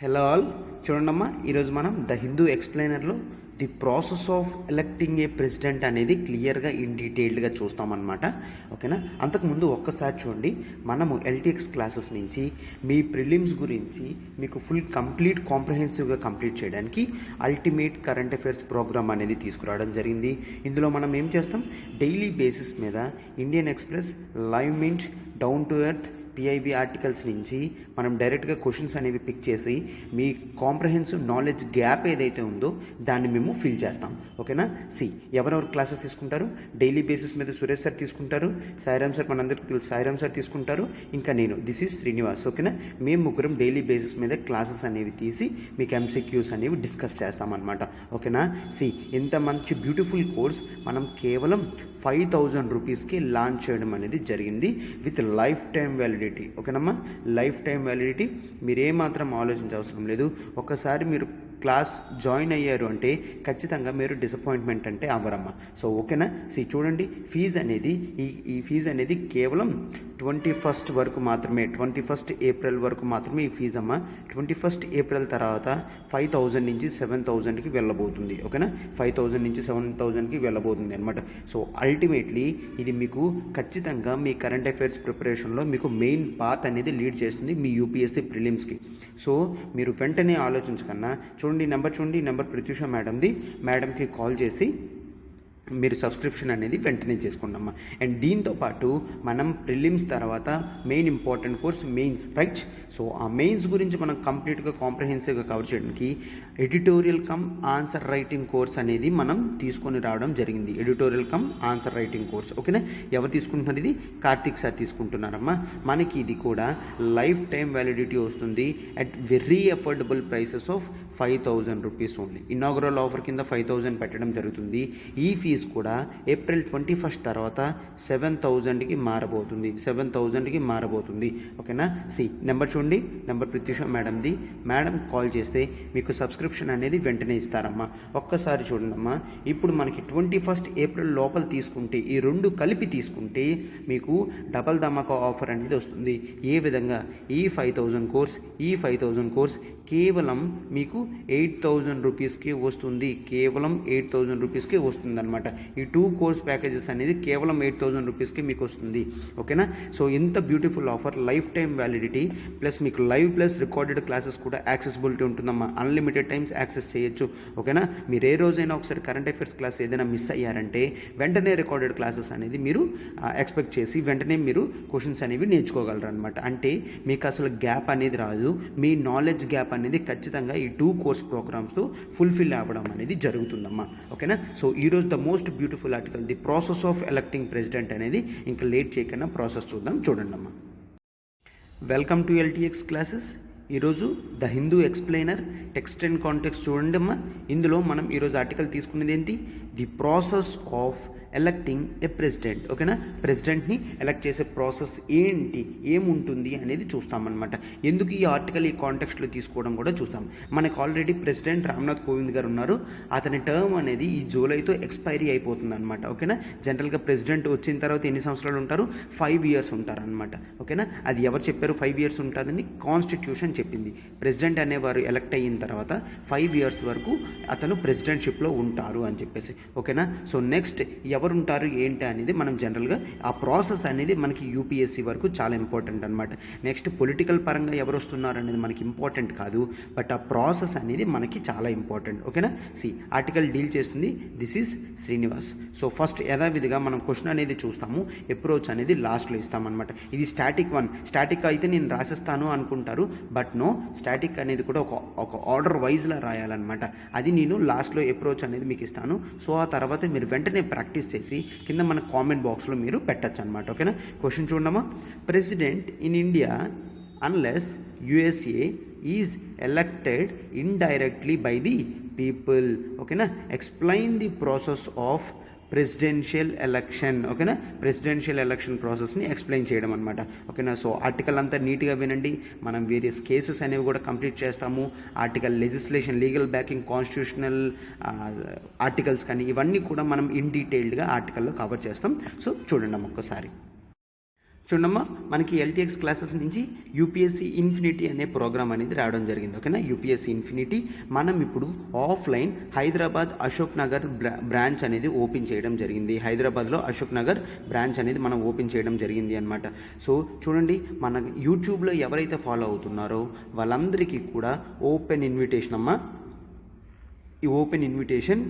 Hello all, చూడండమ్మా. ఈరోజు మనం ద హిందూ ఎక్స్ప్లెయినర్లో the process of electing a president అనేది క్లియర్గా ఇన్ డీటెయిల్డ్గా చూస్తామన్నమాట. ఓకేనా? అంతకుముందు ఒక్కసారి చూడండి, మనము ఎల్టీఎక్స్ క్లాసెస్ నుంచి మీ ప్రిలిమ్స్ గురించి మీకు ఫుల్ కంప్లీట్ కాంప్రహెన్సివ్గా కంప్లీట్ చేయడానికి అల్టిమేట్ కరెంట్ అఫైర్స్ ప్రోగ్రామ్ అనేది తీసుకురావడం జరిగింది. ఇందులో మనం ఏం చేస్తాం, డైలీ బేసిస్ మీద Indian express, live mint, down to earth, PIB articles నుంచి మనం డైరెక్ట్గా క్వశ్చన్స్ అనేవి పిక్ చేసి మీ కాంప్రహెన్సివ్ నాలెడ్జ్ గ్యాప్ ఏదైతే ఉందో దాన్ని మేము ఫిల్ చేస్తాం. ఓకేనా? ఎవరెవరు క్లాసెస్ తీసుకుంటారు? డైలీ బేసిస్ మీద సురేష్ సార్ తీసుకుంటారు, సాయిరామ్ సార్ మనందరికీ తెలుసు సాయిరామ్ సార్ తీసుకుంటారు, ఇంకా నేను, దిస్ ఈజ్ శ్రీనివాస్. ఓకేనా? మేము ముగ్గురం డైలీ బేసిస్ మీద క్లాసెస్ అనేవి తీసి మీకు ఎంసీక్యూస్ అనేవి డిస్కస్ చేస్తామన్నమాట. ఓకేనా? ఇంత మంచి బ్యూటిఫుల్ కోర్స్ మనం కేవలం 5,000 రూపీస్కి లాంచ్ చేయడం అనేది జరిగింది విత్ లైఫ్ టైం వ్యాలిడిటీ. ఓకేనమ్మా? Life time validity. మీరు ఏమాత్రం ఆలోచించే అవసరం లేదు. ఒక్కసారి మీరు క్లాస్ జాయిన్ అయ్యారు అంటే ఖచ్చితంగా మీరు డిసప్పాయింట్మెంట్ అంటే అవ్వరమ్మా. ఓకేనా? చూడండి, ఫీజు అనేది ఈ ఫీజు అనేది కేవలం 21st వరకు మాత్రమే, 21st ఏప్రిల్ వరకు మాత్రమే ఈ ఫీజు అమ్మా. 21st ఏప్రిల్ తర్వాత 5,000 నుంచి 7,000కి వెళ్ళబోతుంది. ఓకేనా? 5,000 నుంచి 7,000కి వెళ్ళబోతుంది అనమాట. అల్టిమేట్లీ ఇది మీకు ఖచ్చితంగా మీ కరెంట్ అఫైర్స్ ప్రిపరేషన్లో మీకు మెయిన్ పాత్ అనేది లీడ్ చేస్తుంది మీ యూపీఎస్సీ ప్రిలిమ్స్కి. మీరు వెంటనే ఆలోచించకన్నా చూడండి, నెంబర్ ప్రత్యూష మేడంకి కాల్ చేసి మీరు సబ్స్క్రిప్షన్ అనేది వెంటనే చేసుకున్నామా. అండ్ దీంతోపాటు మనం ప్రిలిమ్స్ తర్వాత main important course mains, right? ఆ మెయిన్స్ గురించి మనం కంప్లీట్గా కాంప్రహెన్సివ్గా కవర్ చేయడానికి editorial come answer writing course అనేది మనం తీసుకొని రావడం జరిగింది. Editorial come answer writing course. ఓకేనా? ఎవరు తీసుకుంటున్నారు? ఇది కార్తిక్ సార్ తీసుకుంటున్నారమ్మా. మనకి ఇది కూడా లైఫ్ టైం వ్యాలిడిటీ వస్తుంది at very affordable prices of 5,000 rupees only. Inaugural offer కింద 5,000 పెట్టడం జరుగుతుంది. ఈ ఫీజు కూడా ఏప్రిల్ 21st తర్వాత 7,000కి మారబోతుంది. ఓకేనా? నెంబర్ చూడండి, నెంబర్ ప్రత్యూష మేడం కాల్ చేస్తే మీకు సబ్స్క్రిప్షన్ అనేది వెంటనే ఇస్తారమ్మా. ఒక్కసారి చూడండి అమ్మా, ఇప్పుడు మనకి 21st ఏప్రిల్ లోపల తీసుకుంటే, ఈ రెండు కలిపి తీసుకుంటే మీకు డబల్ ధమాకా ఆఫర్ అనేది వస్తుంది. ఏ విధంగా? ఈ 5,000 కోర్స్ కేవలం మీకు 8,000 రూపీస్కి వస్తుంది. కేవలం 8,000 రూపీస్కి వస్తుంది అనమాట. ఈ 2 కోర్స్ ప్యాకేజెస్ అనేది కేవలం 8,000 రూపీస్కి మీకు వస్తుంది. ఓకేనా? ఇంత beautiful offer, life time validity plus మీకు లైవ్ ప్లస్ రికార్డెడ్ క్లాసెస్ కూడా యాక్సెసిబిలిటీ ఉంటుందమ్మా. అన్లిమిటెడ్ టైమ్స్ యాక్సెస్ చేయొచ్చు. ఓకేనా? మీరు ఏ రోజైనా ఒకసారి కరెంట్ అఫైర్స్ క్లాస్ ఏదైనా మిస్ అయ్యారంటే వెంటనే రికార్డెడ్ క్లాసెస్ అనేది మీరు ఎక్స్పెక్ట్ చేసి వెంటనే మీరు క్వశ్చన్స్ అనేవి నేర్చుకోగలరు అనమాట. అంటే మీకు అసలు గ్యాప్ అనేది రాదు. మీ నాలెడ్జ్ గ్యాప్ అనేది ఖచ్చితంగా ఈ 2 కోర్స్ ప్రోగ్రామ్స్తో ఫుల్ఫిల్ అవ్వడం అనేది జరుగుతుందమ్మా. ఓకేనా? ఈరోజు the most beautiful article, the process of electing president అనేది ఇంకా లేట్ చేయకుండా ప్రాసెస్ చూద్దాం. చూడండి అమ్మా. Welcome to LTX classes. ఈరోజు the Hindu explainer text and context చూడండి అమ్మా. ఇందులో మనం ఈరోజు ఆర్టికల్ తీసుకునేది ఏంటి? The process of electing a president. ఓకేనా? ప్రెసిడెంట్ని ఎలక్ట్ చేసే ప్రాసెస్ ఏంటి, ఏముంటుంది అనేది చూస్తామన్నమాట. ఎందుకు ఈ ఆర్టికల్ ఈ కాంటెక్స్ట్లో తీసుకోవడం కూడా చూస్తాం. మనకు ఆల్రెడీ ప్రెసిడెంట్ రామ్నాథ్ కోవింద్ గారు ఉన్నారు. అతని టర్మ్ అనేది ఈ జూలైతో ఎక్స్పైరీ అయిపోతుంది అనమాట. ఓకేనా? జనరల్గా ప్రెసిడెంట్ వచ్చిన తర్వాత ఎన్ని సంవత్సరాలు ఉంటారు? 5 years ఉంటారనమాట. ఓకేనా? అది ఎవరు చెప్పారు 5 years ఉంటుందని? కాన్స్టిట్యూషన్ చెప్పింది. ప్రెసిడెంట్ అనేవారు ఎలక్ట్ అయిన తర్వాత 5 years వరకు అతను ప్రెసిడెంట్షిప్లో ఉంటారు అని చెప్పేసి. ఓకేనా? నెక్స్ట్ ఎవరు ఉంటారు ఏంటి అనేది మనం జనరల్గా ఆ ప్రాసెస్ అనేది మనకి యూపీఎస్సీ వరకు చాలా ఇంపార్టెంట్ అనమాట. నెక్స్ట్ పొలిటికల్ పరంగా ఎవరు వస్తున్నారు అనేది మనకి ఇంపార్టెంట్ కాదు, బట్ ఆ ప్రాసెస్ అనేది మనకి చాలా ఇంపార్టెంట్. ఓకేనా? ఆర్టికల్ డీల్ చేస్తుంది దిస్ ఈజ్ శ్రీనివాస్. ఫస్ట్ యథావిధిగా మనం క్వశ్చన్ అనేది చూస్తాము, అప్రోచ్ అనేది లాస్ట్లో ఇస్తామన్నమాట. ఇది స్టాటిక్ 1. స్టాటిక్ అయితే నేను రాసేస్తాను అనుకుంటారు, బట్ నో, స్టాటిక్ అనేది కూడా ఒక ఆర్డర్ వైజ్లా రాయాలన్నమాట. అది నేను లాస్ట్లో అప్రోచ్ అనేది మీకు ఇస్తాను. ఆ తర్వాత మీరు వెంటనే ప్రాక్టీస్ చేసి కింద మన కామెంట్ బాక్స్లో మీరు పెట్టచ్చు అనమాట. ఓకేనా? క్వశ్చన్ చూడమ్మా. President in India unless USA is elected indirectly by the people. ఓకేనా? Explain the process of presidential election. ఓకేనా? ప్రెసిడెన్షియల్ ఎలక్షన్ ప్రాసెస్ని ఎక్స్ప్లెయిన్ చేయడం అనమాట. ఓకేనా? ఆర్టికల్ అంతా నీట్గా వినండి. మనం వేరియస్ కేసెస్ అనేవి కూడా కంప్లీట్ చేస్తాము. Article legislation, legal backing, constitutional articles కానీ ఇవన్నీ కూడా మనం ఇన్ డీటెయిల్డ్గా ఆర్టికల్లో కవర్ చేస్తాం. చూడండి ఒక్కసారి. చూడమ్మా, మనకి ఎల్టీఎక్స్ క్లాసెస్ నుంచి యూపీఎస్సీ ఇన్ఫినిటీ అనే ప్రోగ్రామ్ అనేది రావడం జరిగింది. ఓకేనా, యూపీఎస్సీ ఇన్ఫినిటీ మనం ఇప్పుడు ఆఫ్లైన్ హైదరాబాద్ అశోక్ నగర్ బ్రాంచ్ అనేది ఓపెన్ చేయడం జరిగింది. హైదరాబాద్లో అశోక్ నగర్ బ్రాంచ్ అనేది మనం ఓపెన్ చేయడం జరిగింది అనమాట. సో చూడండి, మన యూట్యూబ్లో ఎవరైతే ఫాలో అవుతున్నారో వాళ్ళందరికీ కూడా ఓపెన్ ఇన్విటేషన్ అమ్మా. ఈ ఓపెన్ ఇన్విటేషన్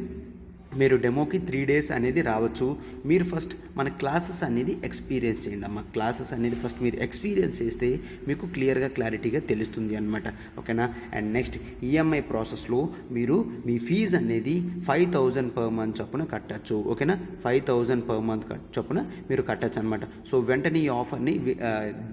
మీరు డెమోకి 3 days అనేది రావచ్చు. మీరు ఫస్ట్ మన క్లాసెస్ అనేది ఎక్స్పీరియన్స్ చేయండి అమ్మ. క్లాసెస్ అనేది ఫస్ట్ మీరు ఎక్స్పీరియన్స్ చేస్తే మీకు క్లారిటీగా తెలుస్తుంది అనమాట. ఓకేనా. అండ్ నెక్స్ట్ ఈఎంఐ ప్రాసెస్లో మీరు మీ ఫీజు అనేది 5,000 per month చొప్పున కట్టచ్చు. ఓకేనా, 5,000 per month చొప్పున మీరు కట్టచ్చు అనమాట. సో వెంటనే ఈ ఆఫర్ని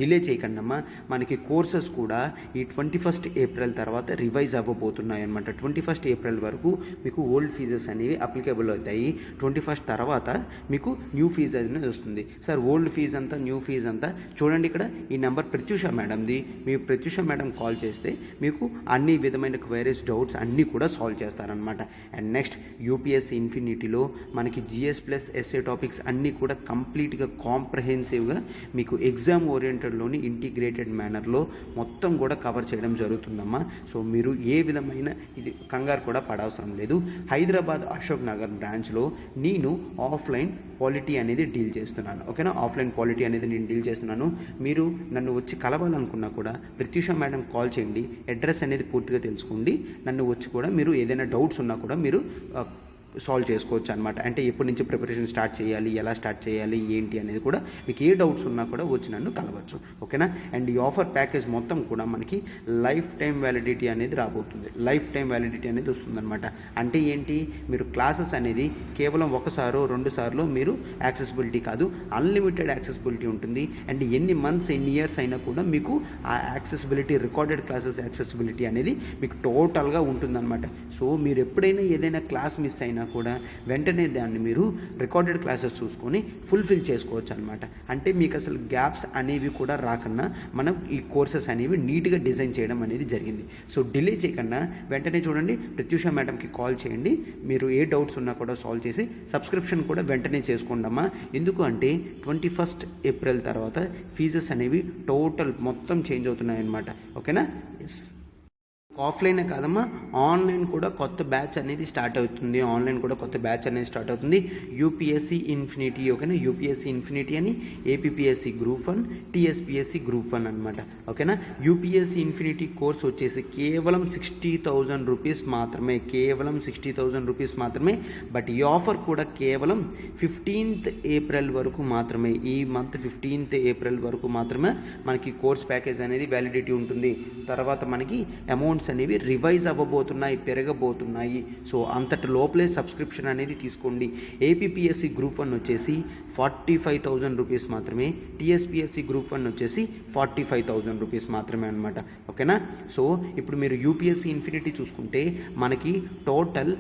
డిలే చేయకండి అమ్మ. మనకి కోర్సెస్ కూడా ఈ 21st April తర్వాత రివైజ్ అవ్వబోతున్నాయి అనమాట. 21st April వరకు మీకు ఓల్డ్ ఫీజెస్ అనేవి అప్లికేబుల్ అవుతాయి. 21st తర్వాత మీకు న్యూ ఫీజు అనేది వస్తుంది. సార్ ఓల్డ్ ఫీజు అంతా న్యూ ఫీజు అంతా చూడండి, ఇక్కడ ఈ నెంబర్ ప్రత్యూష మేడంది. మీరు ప్రత్యూష మేడం కాల్ చేస్తే మీకు అన్ని విధమైన క్వైరీస్, డౌట్స్ అన్నీ కూడా సాల్వ్ చేస్తారనమాట. అండ్ నెక్స్ట్ యూపీఎస్సీ ఇన్ఫినిటీలో మనకి జిఎస్ ప్లస్ ఎస్ఏ టాపిక్స్ అన్నీ కూడా కంప్లీట్గా కాంప్రహెన్సివ్గా మీకు ఎగ్జామ్ ఓరియంటెడ్లోని ఇంటిగ్రేటెడ్ మేనర్లో మొత్తం కూడా కవర్ చేయడం జరుగుతుందమ్మా. సో మీరు ఏ విధమైన ఇది కంగారు కూడా పడవసరం లేదు. హైదరాబాద్ అశోక్ నగర్ బ్రాంచ్లో నేను ఆఫ్లైన్ పాలిటీ అనేది డీల్ చేస్తున్నాను. ఓకేనా, ఆఫ్లైన్ పాలిటీ అనేది నేను డీల్ చేస్తున్నాను. మీరు నన్ను వచ్చి కలవాలనుకున్నా కూడా ప్రత్యూష మేడం కాల్ చేయండి. అడ్రస్ అనేది పూర్తిగా తెలుసుకోండి. నన్ను వచ్చి కూడా మీరు ఏదైనా డౌట్స్ ఉన్నా కూడా మీరు సాల్వ్ చేసుకోవచ్చు అనమాట. అంటే ఎప్పటి నుంచి ప్రిపరేషన్ స్టార్ట్ చేయాలి, ఎలా స్టార్ట్ చేయాలి, ఏంటి అనేది కూడా మీకు ఏ డౌట్స్ ఉన్నా కూడా వచ్చి నన్ను కలవచ్చు. ఓకేనా. అండ్ ఈ ఆఫర్ ప్యాకేజ్ మొత్తం కూడా మనకి లైఫ్ టైం వ్యాలిడిటీ అనేది రాబోతుంది. లైఫ్ టైం వ్యాలిడిటీ అనేది వస్తుందన్నమాట. అంటే ఏంటి, మీరు క్లాసెస్ అనేది కేవలం 1 సారో 2 సార్లు మీరు యాక్సెసిబిలిటీ కాదు, అన్లిమిటెడ్ యాక్సెసిబిలిటీ ఉంటుంది. అండ్ ఎన్ని మంత్స్ ఎన్ని ఇయర్స్ అయినా కూడా మీకు ఆ యాక్సెసిబిలిటీ, రికార్డెడ్ క్లాసెస్ యాక్సెసిబిలిటీ అనేది మీకు టోటల్గా ఉంటుందన్నమాట. సో మీరు ఎప్పుడైనా ఏదైనా క్లాస్ మిస్ అయినా కూడా వెంటనే దాన్ని మీరు రికార్డెడ్ క్లాసెస్ చూసుకొని ఫుల్ఫిల్ చేసుకోవచ్చు అనమాట. అంటే మీకు అసలు గ్యాప్స్ అనేవి కూడా రాకుండా మనం ఈ కోర్సెస్ అనేవి నీట్గా డిజైన్ చేయడం అనేది జరిగింది. సో డిలే చేయకుండా వెంటనే చూడండి, ప్రత్యూష మేడంకి కాల్ చేయండి. మీరు ఏ డౌట్స్ ఉన్నా కూడా సాల్వ్ చేసి సబ్స్క్రిప్షన్ కూడా వెంటనే చేసుకోండమ్మా. ఎందుకు అంటే 21st April తర్వాత ఫీజెస్ అనేవి టోటల్ మొత్తం చేంజ్ అవుతున్నాయి అన్నమాట. ఓకేనా. ఎస్, ఆఫ్లైనే కాదమ్మా, ఆన్లైన్ కూడా కొత్త బ్యాచ్ అనేది స్టార్ట్ అవుతుంది. UPSC infinity. ఓకేనా, యూపీఎస్సీ ఇన్ఫినిటీ అని ఏపీఎస్సీ గ్రూప్ 1, టీఎస్పీఎస్సీ గ్రూప్ 1 అనమాట. ఓకేనా. యూపీఎస్సీ ఇన్ఫినిటీ కోర్స్ వచ్చేసి కేవలం 60,000 రూపీస్ మాత్రమే, కేవలం 60,000 రూపీస్ మాత్రమే. బట్ ఈ ఆఫర్ కూడా కేవలం 15th April వరకు మాత్రమే. ఈ మంత్ 15th April వరకు మాత్రమే మనకి కోర్స్ ప్యాకేజ్ అనేది వ్యాలిడిటీ ఉంటుంది. తర్వాత మనకి అమౌంట్స్ అనేవి రివైజ్ అవ్వబోతున్నాయి, పెరగబోతున్నాయి. సో అంతటి లోపలే సబ్స్క్రిప్షన్ అనేది తీసుకోండి. ఏపీఎస్సీ గ్రూప్ 1 వచ్చేసి 45,000 రూపీస్ మాత్రమే, టీఎస్పీఎస్సీ గ్రూప్ 1 వచ్చేసి 45,000 రూపీస్ మాత్రమే అనమాట. ఓకేనా. సో ఇప్పుడు మీరు యూపీఎస్సీ ఇన్ఫినిటీ చూసుకుంటే మనకి total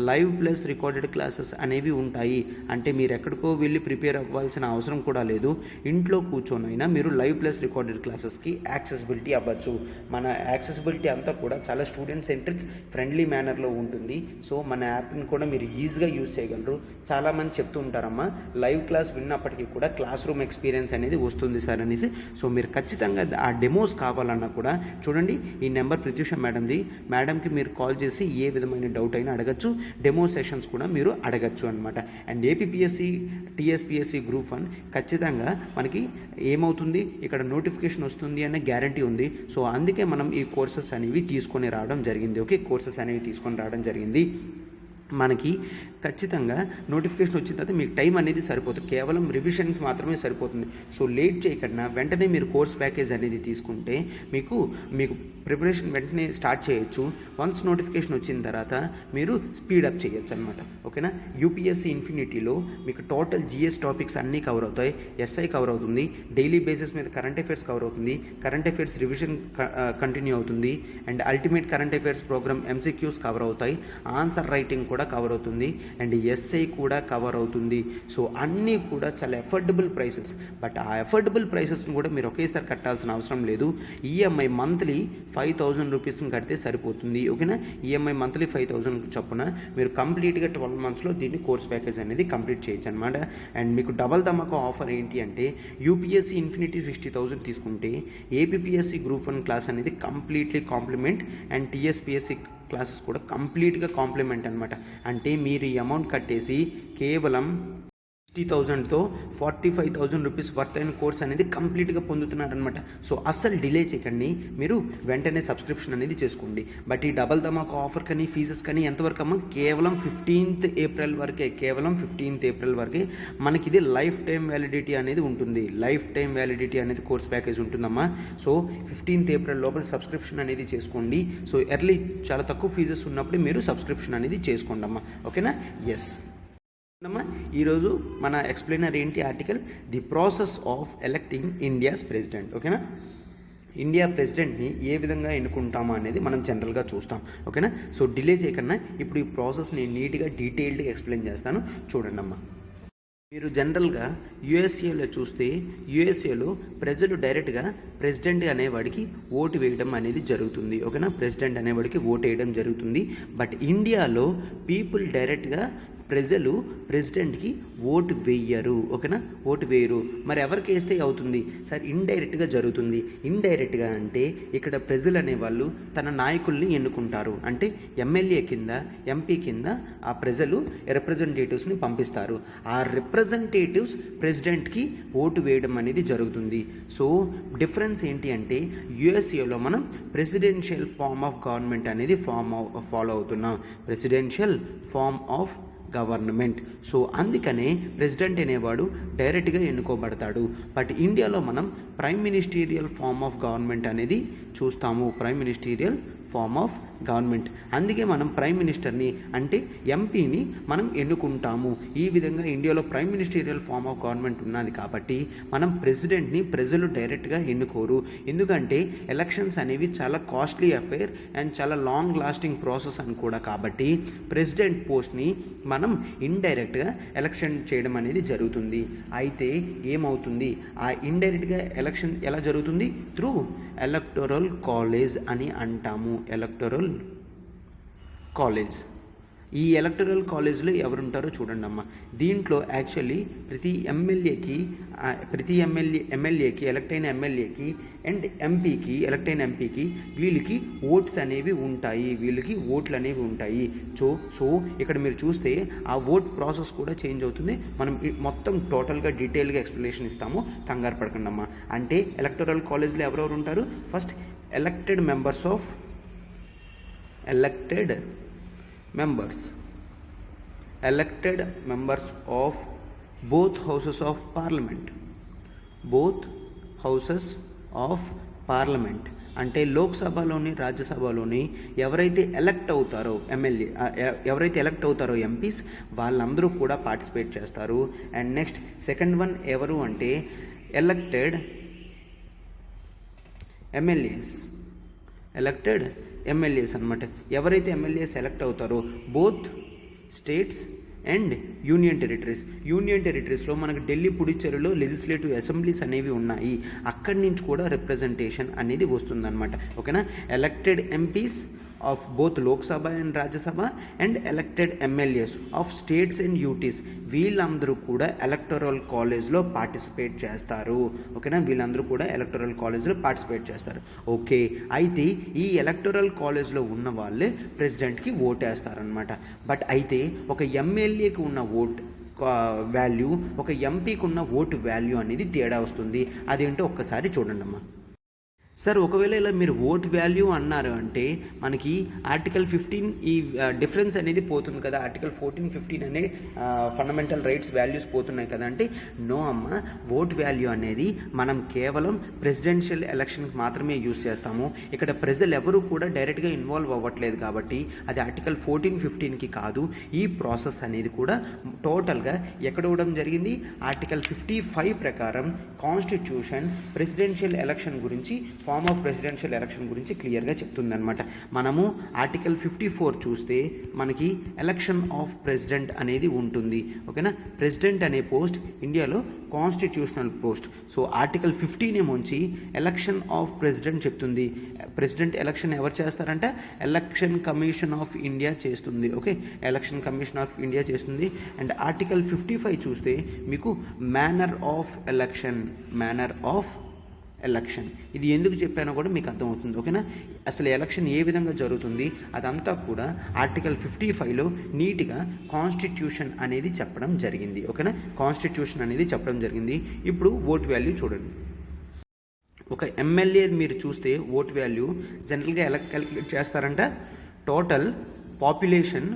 live plus recorded classes అనేవి ఉంటాయి. అంటే మీరు ఎక్కడికో వెళ్ళి ప్రిపేర్ అవ్వాల్సిన అవసరం కూడా లేదు. ఇంట్లో కూర్చొనైనా మీరు లైవ్ ప్లస్ రికార్డెడ్ క్లాసెస్కి యాక్సెసిబిలిటీ అవ్వచ్చు. మన యాక్సెసిబిలిటీ అంతా కూడా చాలా స్టూడెంట్ సెంట్రిక్, ఫ్రెండ్లీ మేనర్లో ఉంటుంది. సో మన యాప్ని కూడా మీరు ఈజీగా యూజ్ చేయగలరు. చాలామంది చెప్తూ ఉంటారమ్మా, లైవ్ క్లాస్ విన్నప్పటికీ కూడా క్లాస్ రూమ్ ఎక్స్పీరియన్స్ అనేది వస్తుంది సార్ అనేసి. సో మీరు ఖచ్చితంగా ఆ డెమోస్ కావాలన్నా కూడా చూడండి, ఈ నెంబర్ ప్రత్యూష మేడంది. మేడంకి మీరు కాల్ చేసి ఏ విధమైన డౌట్ అయినా అడగచ్చు. డెమో సెషన్స్ కూడా మీరు అడగచ్చు అనమాట. అండ్ ఏపీఎస్సీ, టీఎస్పీఎస్సీ గ్రూప్ 1 ఖచ్చితంగా మనకి ఏమవుతుంది, ఇక్కడ నోటిఫికేషన్ వస్తుంది అనే గ్యారంటీ ఉంది. సో అందుకే మనం ఈ కోర్సెస్ అనేవి తీసుకొని రావడం జరిగింది. ఓకే, కోర్సెస్ అనేవి తీసుకొని రావడం జరిగింది. మనకి ఖచ్చితంగా నోటిఫికేషన్ వచ్చిన తర్వాత మీకు టైం అనేది సరిపోతుంది, కేవలం రివిజన్కి మాత్రమే సరిపోతుంది. సో లేట్ చేయకుండా వెంటనే మీరు కోర్స్ ప్యాకేజ్ అనేది తీసుకుంటే మీకు ప్రిపరేషన్ వెంటనే స్టార్ట్ చేయొచ్చు. వన్స్ నోటిఫికేషన్ వచ్చిన తర్వాత మీరు స్పీడప్ చేయొచ్చు అనమాట. ఓకేనా. యూపీఎస్సీ ఇన్ఫినిటీలో మీకు టోటల్ జిఎస్ టాపిక్స్ అన్నీ కవర్ అవుతాయి. ఎస్ఐ కవర్ అవుతుంది, డైలీ బేసిస్ మీద కరెంట్ అఫైర్స్ కవర్ అవుతుంది, కరెంట్ అఫైర్స్ రివిజన్ కంటిన్యూ అవుతుంది. And ultimate current affairs programme MCQs cover అవుతాయి. ఆన్సర్ రైటింగ్ కూడా కూడా కవర్ అవుతుంది అండ్ ఎస్ఐ కూడా కవర్ అవుతుంది. సో అన్నీ కూడా చాలా ఎఫోర్డబుల్ ప్రైసెస్. బట్ ఆ ఎఫోర్డబుల్ ప్రైసెస్ని కూడా మీరు ఒకేసారి కట్టాల్సిన అవసరం లేదు. ఈఎంఐ మంత్లీ 5,000 రూపీస్ని కడితే సరిపోతుంది. ఓకేనా, ఈఎంఐ మంత్లీ 5,000 చొప్పున మీరు కంప్లీట్గా 12 మంత్స్లో దీన్ని కోర్స్ ప్యాకేజ్ అనేది కంప్లీట్ చేయొచ్చు అనమాట. అండ్ మీకు డబల్ ధమాకా ఆఫర్ ఏంటి అంటే యూపీఎస్సీ ఇన్ఫినిటీ 60,000 తీసుకుంటే ఏపీఎస్సీ గ్రూప్ 1 క్లాస్ అనేది completely compliment and TSPSC classes కూడా కంప్లీట్గా కాంప్లిమెంట్ అనమాట. అంటే మీరు ఈ అమౌంట్ కట్టేసి కేవలం 60,000తో 45,000 రూపీస్ వర్త్ అయిన కోర్స్ అనేది కంప్లీట్గా పొందుతున్నారనమాట. సో అస్సలు డిలే చేయకండి, మీరు వెంటనే సబ్స్క్రిప్షన్ అనేది చేసుకోండి. బట్ ఈ డబల్ ధమాకా ఆఫర్ కానీ ఫీజెస్ కానీ ఎంతవరకు అమ్మా, కేవలం 15th ఏప్రిల్ వరకే. కేవలం 15th ఏప్రిల్ వరకే మనకి ఇది లైఫ్ టైం వ్యాలిడిటీ అనేది ఉంటుంది. లైఫ్ టైం వ్యాలిడిటీ అనేది కోర్స్ ప్యాకేజ్ ఉంటుందమ్మా. సో 15th ఏప్రిల్ లోపల సబ్స్క్రిప్షన్ అనేది చేసుకోండి. సో ఎర్లీ చాలా తక్కువ ఫీజెస్ ఉన్నప్పుడు మీరు సబ్స్క్రిప్షన్ అనేది చేసుకోండి అమ్మా. ఓకేనా, ఎస్ అమ్మా. ఈరోజు మన ఎక్స్ప్లెయినర్ ఏంటి article, the process of electing India's president. ఓకేనా, ఇండియా ప్రెసిడెంట్ని ఏ విధంగా ఎన్నుకుంటామా అనేది మనం జనరల్గా చూస్తాం. ఓకేనా, సో డిలే చేయకన్నా ఇప్పుడు ఈ ప్రాసెస్ని నీట్గా డీటెయిల్డ్గా ఎక్స్ప్లెయిన్ చేస్తాను, చూడండి అమ్మా. మీరు జనరల్గా యూఎస్ఏలో చూస్తే యూఎస్ఏలో ప్రజలు డైరెక్ట్గా ప్రెసిడెంట్ అనేవాడికి ఓటు వేయడం అనేది జరుగుతుంది. ఓకేనా, ప్రెసిడెంట్ అనేవాడికి ఓటు వేయడం జరుగుతుంది. బట్ ఇండియాలో పీపుల్ డైరెక్ట్గా ప్రజలు ప్రెసిడెంట్కి ఓటు వేయరు. ఓకేనా, ఓటు వేయరు. మరి ఎవరికి వేస్తే అవుతుంది సార్? ఇండైరెక్ట్గా జరుగుతుంది. ఇండైరెక్ట్గా అంటే ఇక్కడ ప్రజలు అనేవాళ్ళు తన నాయకుల్ని ఎన్నుకుంటారు. అంటే ఎమ్మెల్యే కింద ఎంపీ కింద ఆ ప్రజలు రిప్రజెంటేటివ్స్ని పంపిస్తారు. ఆ రిప్రజెంటేటివ్స్ ప్రెసిడెంట్కి ఓటు వేయడం అనేది జరుగుతుంది. సో డిఫరెన్స్ ఏంటి అంటే యుఎస్ఏలో మనం ప్రెసిడెన్షియల్ ఫార్మ్ ఆఫ్ గవర్నమెంట్ అనేది ఫాలో అవుతున్నాం. Presidential form of government. So అందుకనే ప్రెసిడెంట్ అనేవాడు డైరెక్ట్గా ఎన్నుకోబడతాడు. బట్ ఇండియాలో మనం prime ministerial form of government అనేది చూస్తాము. Prime ministerial form of government. అందుకే మనం ప్రైమ్ మినిస్టర్ని అంటే ఎంపీని మనం ఎన్నుకుంటాము. ఈ విధంగా ఇండియాలో prime ministerial form of government ఉన్నది కాబట్టి మనం ప్రెసిడెంట్ని ప్రజలు డైరెక్ట్గా ఎన్నుకోరు. ఎందుకంటే ఎలక్షన్స్ అనేవి చాలా కాస్ట్లీ అఫైర్ అండ్ చాలా లాంగ్ లాస్టింగ్ ప్రాసెస్ అని కూడా. కాబట్టి ప్రెసిడెంట్ పోస్ట్ని మనం ఇండైరెక్ట్గా ఎలక్షన్ చేయడం అనేది జరుగుతుంది. అయితే ఏమవుతుంది, ఆ ఇండైరెక్ట్గా ఎలక్షన్ ఎలా జరుగుతుంది? త్రూ ఎలక్టోరల్ కాలేజ్ అని అంటాము. Electoral college. ఈ ఎలక్టరల్ కాలేజ్లో ఎవరుంటారో చూడండి అమ్మ. దీంట్లో యాక్చువల్లీ ప్రతి ఎమ్మెల్యేకి ఎలక్ట్ అయిన ఎమ్మెల్యేకి అండ్ ఎంపీకి ఎలక్ట్ అయిన ఎంపీకి వీళ్ళకి ఓట్స్ అనేవి ఉంటాయి. వీళ్ళకి ఓట్లు అనేవి ఉంటాయి. సో ఇక్కడ మీరు చూస్తే ఆ ఓట్ ప్రాసెస్ కూడా చేంజ్ అవుతుంది. మనం మొత్తం టోటల్గా డీటెయిల్గా ఎక్స్ప్లెనేషన్ ఇస్తాము, కంగారు పడకండి అమ్మ. అంటే ఎలక్టరల్ కాలేజ్లో ఎవరెవరు ఉంటారు? First elected members of both houses of parliament. అంటే లోక్సభలోని రాజ్యసభలోని ఎవరైతే ఎలక్ట్ అవుతారో ఎవరైతే ఎలక్ట్ అవుతారో ఎంపీస్ వాళ్ళందరూ కూడా పార్టిసిపేట్ చేస్తారు. అండ్ నెక్స్ట్ సెకండ్ వన్ ఎవరు అంటే ఎలక్టెడ్ ఎమ్మెల్యేస్ అనమాట. ఎవరైతే ఎమ్మెల్యేస్ ఎలక్ట్ అవుతారో బోత్ స్టేట్స్ అండ్ యూనియన్ టెరిటరీస్లో మనకు ఢిల్లీ, పుడుచ్చేరిలో లెజిస్లేటివ్ అసెంబ్లీస్ అనేవి ఉన్నాయి. అక్కడి నుంచి కూడా రిప్రజెంటేషన్ అనేది వస్తుందన్నమాట. ఓకేనా, elected MPs of both Lok Sabha and Rajya Sabha and elected MLAs of states and UTs వీళ్ళందరూ కూడా ఎలక్టరల్ కాలేజ్లో పార్టిసిపేట్ చేస్తారు. ఓకేనా, వీళ్ళందరూ కూడా ఎలక్టరల్ కాలేజ్లో పార్టిసిపేట్ చేస్తారు. ఓకే, అయితే ఈ ఎలక్టరల్ కాలేజ్లో ఉన్న వాళ్ళే ప్రెసిడెంట్కి ఓటేస్తారనమాట. బట్ అయితే ఒక ఎమ్మెల్యేకి ఉన్న ఓట్ వాల్యూ ఒక ఎంపీకి ఉన్న ఓటు వాల్యూ అనేది తేడా వస్తుంది. అదేంటో ఒక్కసారి చూడండి అమ్మా. సార్ ఒకవేళ ఇలా మీరు ఓట్ వాల్యూ అన్నారు అంటే మనకి ఆర్టికల్ 15 ఈ డిఫరెన్స్ అనేది పోతుంది కదా. ఆర్టికల్ 14, 15 అనే ఫండమెంటల్ రైట్స్ వాల్యూస్ పోతున్నాయి కదా. అంటే నో అమ్మ, ఓట్ వాల్యూ అనేది మనం కేవలం ప్రెసిడెన్షియల్ ఎలక్షన్కి మాత్రమే యూజ్ చేస్తాము. ఇక్కడ ప్రజలు ఎవరు కూడా డైరెక్ట్గా ఇన్వాల్వ్ అవ్వట్లేదు కాబట్టి అది ఆర్టికల్ 14, 15కి కాదు. ఈ ప్రాసెస్ అనేది కూడా టోటల్గా ఎక్కడ ఇవ్వడం జరిగింది? ఆర్టికల్ 55 ప్రకారం కాన్స్టిట్యూషన్ ప్రెసిడెన్షియల్ ఎలక్షన్ గురించి ఫామ్ ఆఫ్ ప్రెసిడెన్షియల్ ఎలక్షన్ గురించి క్లియర్గా చెప్తుందన్నమాట. మనము ఆర్టికల్ 54 చూస్తే మనకి ఎలక్షన్ ఆఫ్ ప్రెసిడెంట్ అనేది ఉంటుంది. ఓకేనా, ప్రెసిడెంట్ అనే పోస్ట్ ఇండియాలో కాన్స్టిట్యూషనల్ పోస్ట్. సో ఆర్టికల్ 15 ఏమొంచి ఎలక్షన్ ఆఫ్ ప్రెసిడెంట్ చెప్తుంది. ప్రెసిడెంట్ ఎలక్షన్ ఎవరు చేస్తారంటే ఎలక్షన్ కమిషన్ ఆఫ్ ఇండియా చేస్తుంది. Okay, election commission of India చేస్తుంది. అండ్ ఆర్టికల్ 55 చూస్తే మీకు మేనర్ ఆఫ్ ఎలక్షన్ ఇది ఎందుకు చెప్పానో కూడా మీకు అర్థమవుతుంది. ఓకేనా, అసలు ఎలక్షన్ ఏ విధంగా జరుగుతుంది అదంతా కూడా ఆర్టికల్ 55లో నీట్గా కాన్స్టిట్యూషన్ అనేది చెప్పడం జరిగింది. ఓకేనా, కాన్స్టిట్యూషన్ అనేది చెప్పడం జరిగింది. ఇప్పుడు ఓట్ వాల్యూ చూడండి. ఒక ఎమ్మెల్యే మీరు చూస్తే ఓట్ వాల్యూ జనరల్గా ఎలా క్యాలిక్యులేట్ చేస్తారంట, టోటల్ పాపులేషన్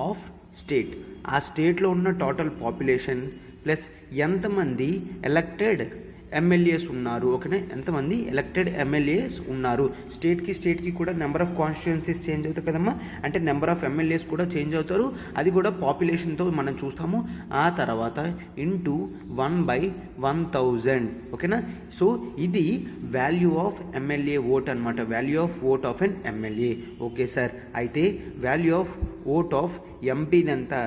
ఆఫ్ స్టేట్, ఆ స్టేట్లో ఉన్న టోటల్ పాపులేషన్ ప్లస్ ఎంతమంది ఎలక్టెడ్ ఎమ్మెల్యేస్ ఉన్నారు. ఓకేనా, ఎంతమంది ఎలక్టెడ్ ఎమ్మెల్యేస్ ఉన్నారు. స్టేట్కి కూడా నెంబర్ ఆఫ్ కాన్స్టిట్యుయెన్సీస్ చేంజ్ అవుతాయి కదమ్మా, అంటే నెంబర్ ఆఫ్ ఎమ్మెల్యేస్ కూడా చేంజ్ అవుతారు. అది కూడా పాపులేషన్తో మనం చూస్తాము. ఆ తర్వాత ఇంటూ 1/1000. ఓకేనా, సో ఇది వాల్యూ ఆఫ్ ఎమ్మెల్యే ఓట్ అనమాట, value of vote of N MLA. Okay sir, అయితే వాల్యూ ఆఫ్ ఓట్ ఆఫ్ ఎంపీదంతా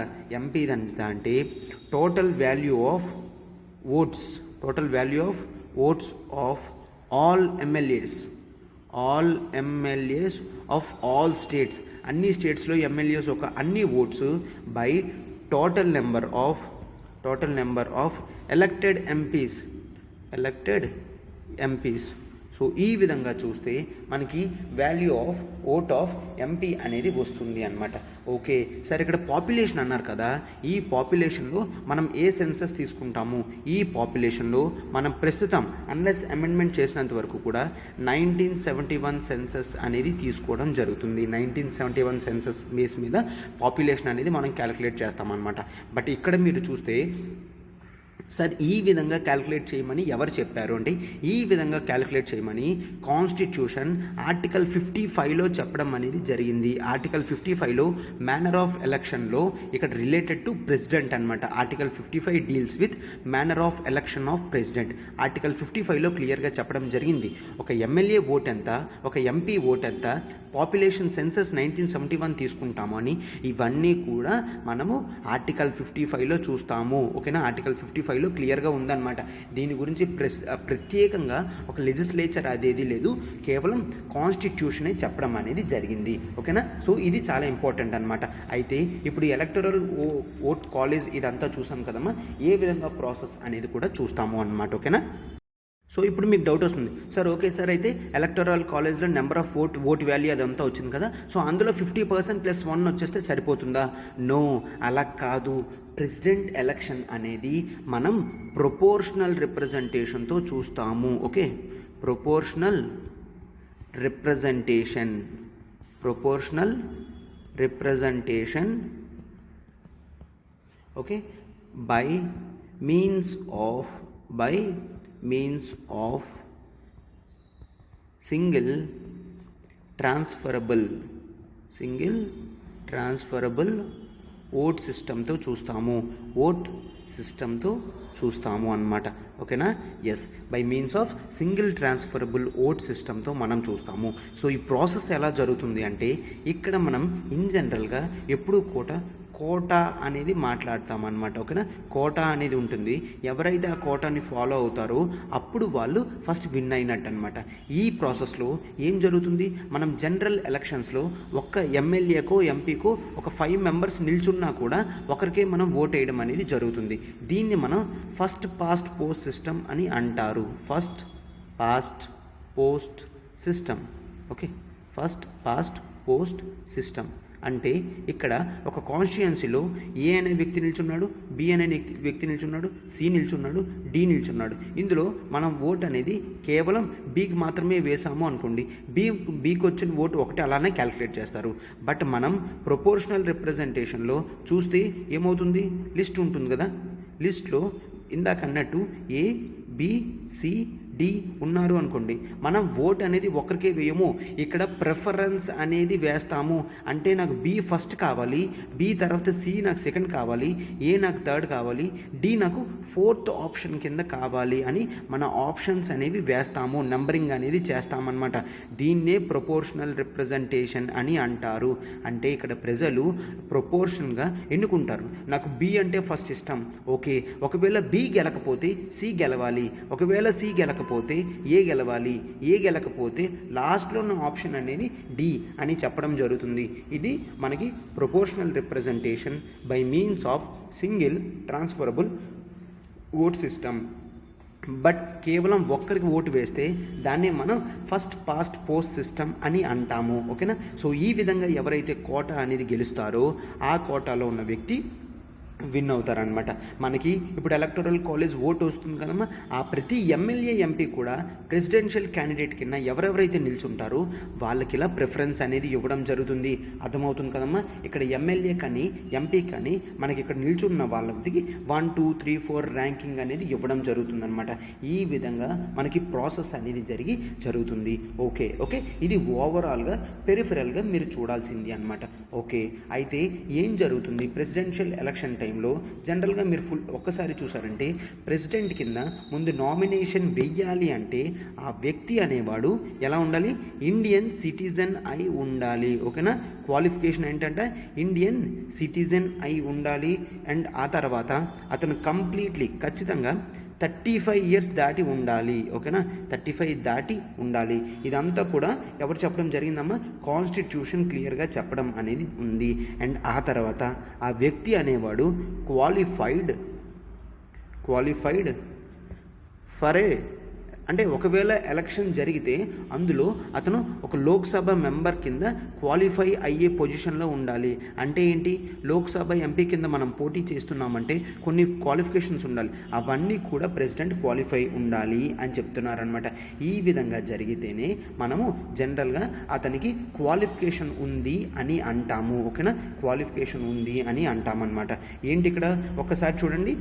అంటే total value of votes of all MLAs of all states, అన్ని స్టేట్స్లో ఎమ్మెల్యేస్ ఒక అన్ని votes by total number of elected MPs. So ఈ విధంగా చూస్తే మనకి value of vote of MP అనేది వస్తుంది అన్నమాట. ఓకే సార్, ఇక్కడ పాపులేషన్ అన్నారు కదా, ఈ పాపులేషన్లో మనం ఏ సెన్సస్ తీసుకుంటాము, ఈ పాపులేషన్లో మనం ప్రస్తుతం అన్లెస్ అమెండ్మెంట్ చేసినంత వరకు కూడా 1971 సెన్సస్ అనేది తీసుకోవడం జరుగుతుంది. 1971 సెన్సస్ బేస్ మీద పాపులేషన్ అనేది మనం క్యాలిక్యులేట్ చేస్తామన్నమాట. బట్ ఇక్కడ మీరు చూస్తే సార్ ఈ విధంగా క్యాలిక్యులేట్ చేయమని ఎవరు చెప్పారు అంటే, ఈ విధంగా క్యాలిక్యులేట్ చేయమని కాన్స్టిట్యూషన్ ఆర్టికల్ 55లో చెప్పడం అనేది జరిగింది. ఆర్టికల్ 55లో మేనర్ ఆఫ్ ఎలక్షన్లో ఇక్కడ రిలేటెడ్ టు ప్రెసిడెంట్ అనమాట. Article 55 deals with manner of election of president. Article 55లో క్లియర్గా చెప్పడం జరిగింది. ఒక ఎమ్మెల్యే ఓట్ ఎంత, ఒక ఎంపీ ఓట్ ఎంత, పాపులేషన్ సెన్సస్ 1971 తీసుకుంటాము అని ఇవన్నీ కూడా మనము ఆర్టికల్ 55లో చూస్తాము. ఓకేనా, ఆర్టికల్ 55లో క్లియర్గా ఉందన్నమాట. దీని గురించి ప్రత్యేకంగా ఒక లెజిస్లేచర్ అదేది లేదు, కేవలం కాన్స్టిట్యూషనే చెప్పడం అనేది జరిగింది. ఓకేనా, సో ఇది చాలా ఇంపార్టెంట్ అనమాట. అయితే ఇప్పుడు ఎలక్టరల్ ఓట్ కాలేజ్ ఇదంతా చూసాం కదమ్మా, ఏ విధంగా ప్రాసెస్ అనేది కూడా చూస్తాము అన్నమాట. ఓకేనా, సో ఇప్పుడు మీకు డౌట్ వస్తుంది, సార్ ఓకే సార్, అయితే ఎలక్టరల్ కాలేజ్లో నెంబర్ ఆఫ్ ఓట్ వాల్యూ అదంతా వచ్చింది కదా, సో అందులో 50% + 1 వచ్చేస్తే సరిపోతుందా? నో, అలా కాదు. ప్రెసిడెంట్ ఎలక్షన్ అనేది మనం ప్రొపోర్షనల్ రిప్రజెంటేషన్తో చూస్తాము. Okay, proportional representation okay by means of single transferable vote సిస్టంతో చూస్తాము అన్నమాట. ఓకేనా, yes, by means of single transferable vote సిస్టంతో మనం చూస్తాము. సో ఈ ప్రాసెస్ ఎలా జరుగుతుంది అంటే, ఇక్కడ మనం ఇన్ జనరల్గా ఎప్పుడూ కోటా అనేది మాట్లాడతామన్నమాట. ఓకేనా, కోటా అనేది ఉంటుంది. ఎవరైతే ఆ కోటాని ఫాలో అవుతారో అప్పుడు వాళ్ళు ఫస్ట్ విన్ అయినట్టు అనమాట. ఈ ప్రాసెస్లో ఏం జరుగుతుంది, మనం జనరల్ ఎలక్షన్స్లో ఒక్క ఎమ్మెల్యేకో ఎంపీకో ఒక 5 మెంబర్స్ నిల్చున్నా కూడా ఒకరికే మనం ఓట్ వేయడం అనేది జరుగుతుంది. దీన్ని మనం ఫస్ట్ పాస్ట్ పోస్ట్ సిస్టమ్ అని అంటారు. ఫస్ట్ పాస్ట్ పోస్ట్ సిస్టమ్ అంటే ఇక్కడ ఒక కాన్స్టిట్యుయెన్సీలో ఏ అనే వ్యక్తి నిల్చున్నాడు, బి అనే వ్యక్తి నిల్చున్నాడు, సి నిల్చున్నాడు, డి నిల్చున్నాడు. ఇందులో మనం ఓట్ అనేది కేవలం బికి మాత్రమే వేసాము అనుకోండి, బికి వచ్చిన ఓటు ఒకటి అలానే క్యాలిక్యులేట్ చేస్తారు. బట్ మనం ప్రొపోర్షనల్ రిప్రజెంటేషన్లో చూస్తే ఏమవుతుంది, లిస్ట్ ఉంటుంది కదా, లిస్ట్లో ఇందాక అన్నట్టు ఏ, బి, సి, డి ఉన్నారు అనుకోండి, మనం ఓట్ అనేది ఒకరికే వేయము, ఇక్కడ ప్రిఫరెన్స్ అనేది వేస్తాము. అంటే నాకు బి ఫస్ట్ కావాలి, బి తర్వాత సి నాకు సెకండ్ కావాలి, ఏ నాకు థర్డ్ కావాలి, డి నాకు ఫోర్త్ ఆప్షన్ కింద కావాలి అని మన ఆప్షన్స్ అనేవి వేస్తాము, నెంబరింగ్ అనేది చేస్తామన్నమాట. దీన్నే ప్రొపోర్షనల్ రిప్రజెంటేషన్ అని అంటారు. అంటే ఇక్కడ ప్రజలు ప్రొపోర్షన్గా ఎన్నుకుంటారు. నాకు బి అంటే ఫస్ట్ ఇష్టం, ఓకే, ఒకవేళ బి గెలకపోతే సి గెలవాలి, ఒకవేళ సి గెలకపోతే ఏ గెలవాలి, ఏ గెలకపోతే లాస్ట్లో ఉన్న ఆప్షన్ అనేది డి అని చెప్పడం జరుగుతుంది. ఇది మనకి proportional representation by means of single transferable vote system. But కేవలం ఒక్కరికి ఓటు వేస్తే దాన్ని మనం ఫస్ట్ పాస్ట్ పోస్ట్ సిస్టమ్ అని అంటాము. ఓకేనా. సో ఈ విధంగా ఎవరైతే కోటా అనేది గెలుస్తారో ఆ కోటాలో ఉన్న వ్యక్తి విన్ అవుతారనమాట. మనకి ఇప్పుడు ఎలక్టోరల్ కాలేజ్ ఓటు వస్తుంది కదమ్మా, ఆ ప్రతి ఎమ్మెల్యే ఎంపీ కూడా ప్రెసిడెన్షియల్ క్యాండిడేట్ కింద ఎవరెవరైతే నిల్చుంటారో వాళ్ళకి ఇలా ప్రిఫరెన్స్ అనేది ఇవ్వడం జరుగుతుంది. అర్థమవుతుంది కదమ్మా. ఇక్కడ ఎమ్మెల్యే కానీ ఎంపీ కానీ మనకి ఇక్కడ నిల్చున్న వాళ్ళకి 1, 2, 3, 4 ర్యాంకింగ్ అనేది ఇవ్వడం జరుగుతుందన్నమాట. ఈ విధంగా మనకి ప్రాసెస్ అనేది జరుగుతుంది. ఓకే ఓకే ఇది ఓవరాల్గా పెరిఫెరల్గా మీరు చూడాల్సింది అనమాట. ఓకే, అయితే ఏం జరుగుతుంది ప్రెసిడెన్షియల్ ఎలక్షన్ టైంలో జనరల్గా మీరు ఒక్కసారి చూసారంటే ప్రెసిడెంట్ కింద ముందు నామినేషన్ వెయ్యాలి అంటే ఆ వ్యక్తి అనేవాడు ఎలా ఉండాలి, ఇండియన్ సిటిజన్ అయి ఉండాలి. ఓకేనా. క్వాలిఫికేషన్ ఏంటంటే ఇండియన్ సిటిజన్ అయి ఉండాలి. అండ్ ఆ తర్వాత అతను కంప్లీట్లీ ఖచ్చితంగా 35 ఇయర్స్ దాటి ఉండాలి. ఓకేనా. 35 దాటి ఉండాలి. ఇదంతా కూడా ఎవరు చెప్పడం జరిగిందమ్మా, కాన్స్టిట్యూషన్ క్లియర్గా చెప్పడం అనేది ఉంది. అండ్ ఆ తర్వాత ఆ వ్యక్తి అనేవాడు క్వాలిఫైడ్ ఫర్ ఏ అంటే ఒకవేళ ఎలక్షన్ జరిగితే అందులో అతను ఒక లోక్సభ మెంబర్ కింద క్వాలిఫై అయ్యే పొజిషన్లో ఉండాలి. అంటే ఏంటి, లోక్సభ ఎంపీ కింద మనం పోటీ చేస్తున్నామంటే కొన్ని క్వాలిఫికేషన్స్ ఉండాలి, అవన్నీ కూడా ప్రెసిడెంట్ క్వాలిఫై ఉండాలి అని చెప్తున్నారనమాట. ఈ విధంగా జరిగితేనే మనము జనరల్గా అతనికి క్వాలిఫికేషన్ ఉంది అని అంటాము. ఓకేనా. క్వాలిఫికేషన్ ఉంది అని అంటామన్నమాట. ఏంటి ఇక్కడ ఒక్కసారి చూడండి.